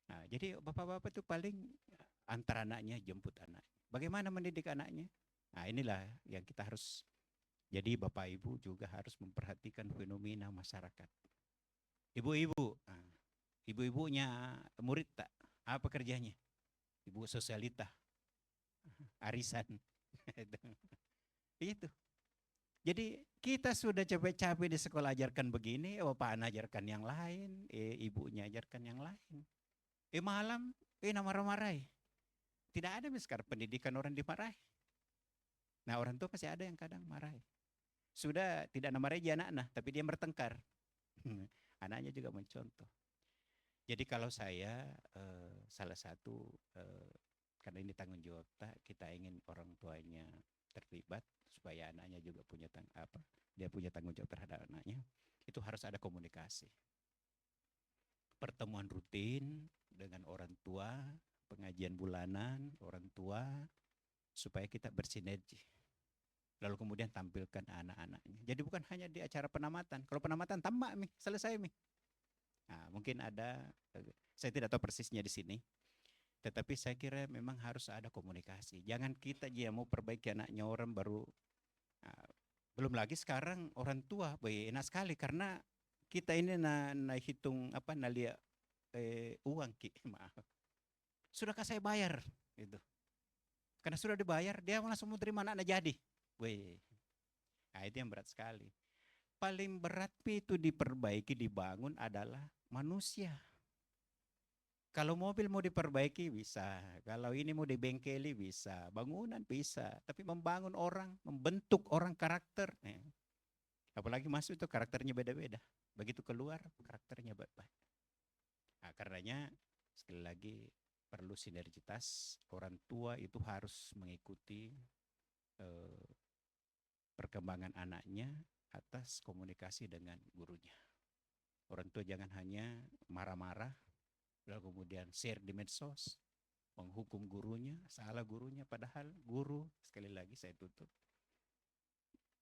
Nah, jadi bapak-bapak itu paling antar anaknya, jemput anak. Bagaimana mendidik anaknya? Nah, inilah yang kita harus. Jadi bapak ibu juga harus memperhatikan fenomena masyarakat. Ibu-ibu, ibu-ibunya murid tak? Apa kerjanya? Ibu sosialita, arisan. Itu. Jadi kita sudah capek-capek di sekolah ajarkan begini, bapak ajarkan yang lain, ibunya ajarkan yang lain. Malam, marah-marahi. Tidak ada sekarang pendidikan orang dimarahi. Nah orang tua masih ada yang kadang marahi. Sudah tidak marahi anak-anak, tapi dia bertengkar. Anaknya juga mencontoh. Jadi kalau saya salah satu karena ini tanggung jawab kita ingin orang tuanya terlibat supaya anaknya juga punya dia punya tanggung jawab terhadap anaknya, itu harus ada komunikasi. pertemuan rutin dengan orang tua, pengajian bulanan orang tua, supaya kita bersinergi. Lalu kemudian tampilkan anak-anaknya. Jadi bukan hanya di acara penamatan. Kalau penamatan tamat nih, selesai nih. Nah, mungkin ada, saya tidak tahu persisnya di sini. Tetapi saya kira memang harus ada komunikasi. Jangan kita dia mau perbaiki anaknya orang baru. Belum lagi sekarang orang tua, enak sekali karena kita ini hitung apa lihat uang maaf. Sudahkah saya bayar gitu. Karena sudah dibayar dia langsung mau terima anaknya jadi. Nah, itu yang berat sekali. Paling berat itu diperbaiki, dibangun adalah manusia. Kalau mobil mau diperbaiki bisa, kalau ini mau dibengkeli bisa, bangunan bisa, tapi membangun orang, membentuk orang karakter, apalagi masuk itu karakternya beda-beda. Begitu keluar karakternya baik-baik. Nah, karenanya sekali lagi perlu sinergitas. Orang tua itu harus mengikuti perkembangan anaknya atas komunikasi dengan gurunya. Orang tua jangan hanya marah-marah, lalu kemudian share di medsos, menghukum gurunya, salah gurunya, padahal guru, sekali lagi saya tutup,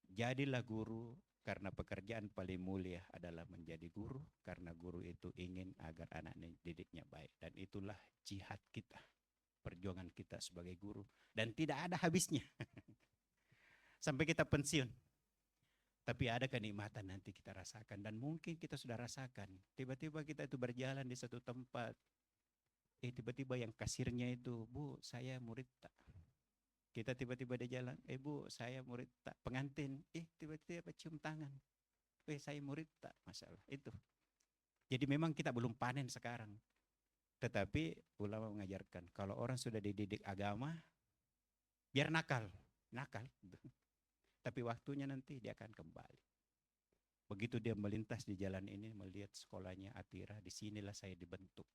jadilah guru karena pekerjaan paling mulia adalah menjadi guru, karena guru itu ingin agar anak didiknya baik, dan itulah jihad kita, perjuangan kita sebagai guru, dan tidak ada habisnya sampai kita pensiun. Tapi ada kenikmatan nanti kita rasakan, dan mungkin kita sudah rasakan. Tiba-tiba kita itu berjalan di satu tempat, tiba-tiba yang kasirnya itu, Bu, saya murid tak. Kita tiba-tiba di jalan, Bu, saya murid tak. Pengantin, tiba-tiba cium tangan. Saya murid tak, masalah itu. Jadi memang kita belum panen sekarang. Tetapi ulama mengajarkan, kalau orang sudah dididik agama, biar nakal. Tapi waktunya nanti dia akan kembali. Begitu dia melintas di jalan ini, melihat sekolahnya Atira, disinilah saya dibentuk.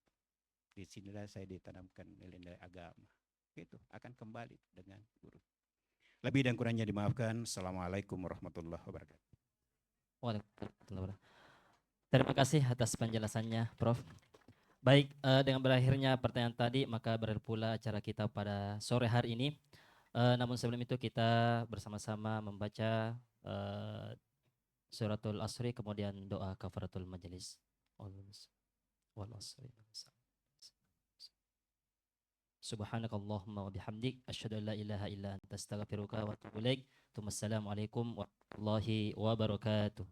Disinilah saya ditanamkan nilai-nilai agama. Itu akan kembali dengan guru. Lebih dan kurangnya dimaafkan. Assalamualaikum warahmatullahi wabarakatuh. Waalaikumsalam. Terima kasih atas penjelasannya, Prof. Baik, dengan berakhirnya pertanyaan tadi, maka berakhir pula acara kita pada sore hari ini. Namun sebelum itu kita bersama-sama membaca suratul Asri, kemudian doa kafaratul majelis. Subhanakallahumma wa bihamdik asyhadu an la ilaha illa anta astaghfiruka wa atubu ilaik. Assalamualaikum warahmatullahi wabarakatuh.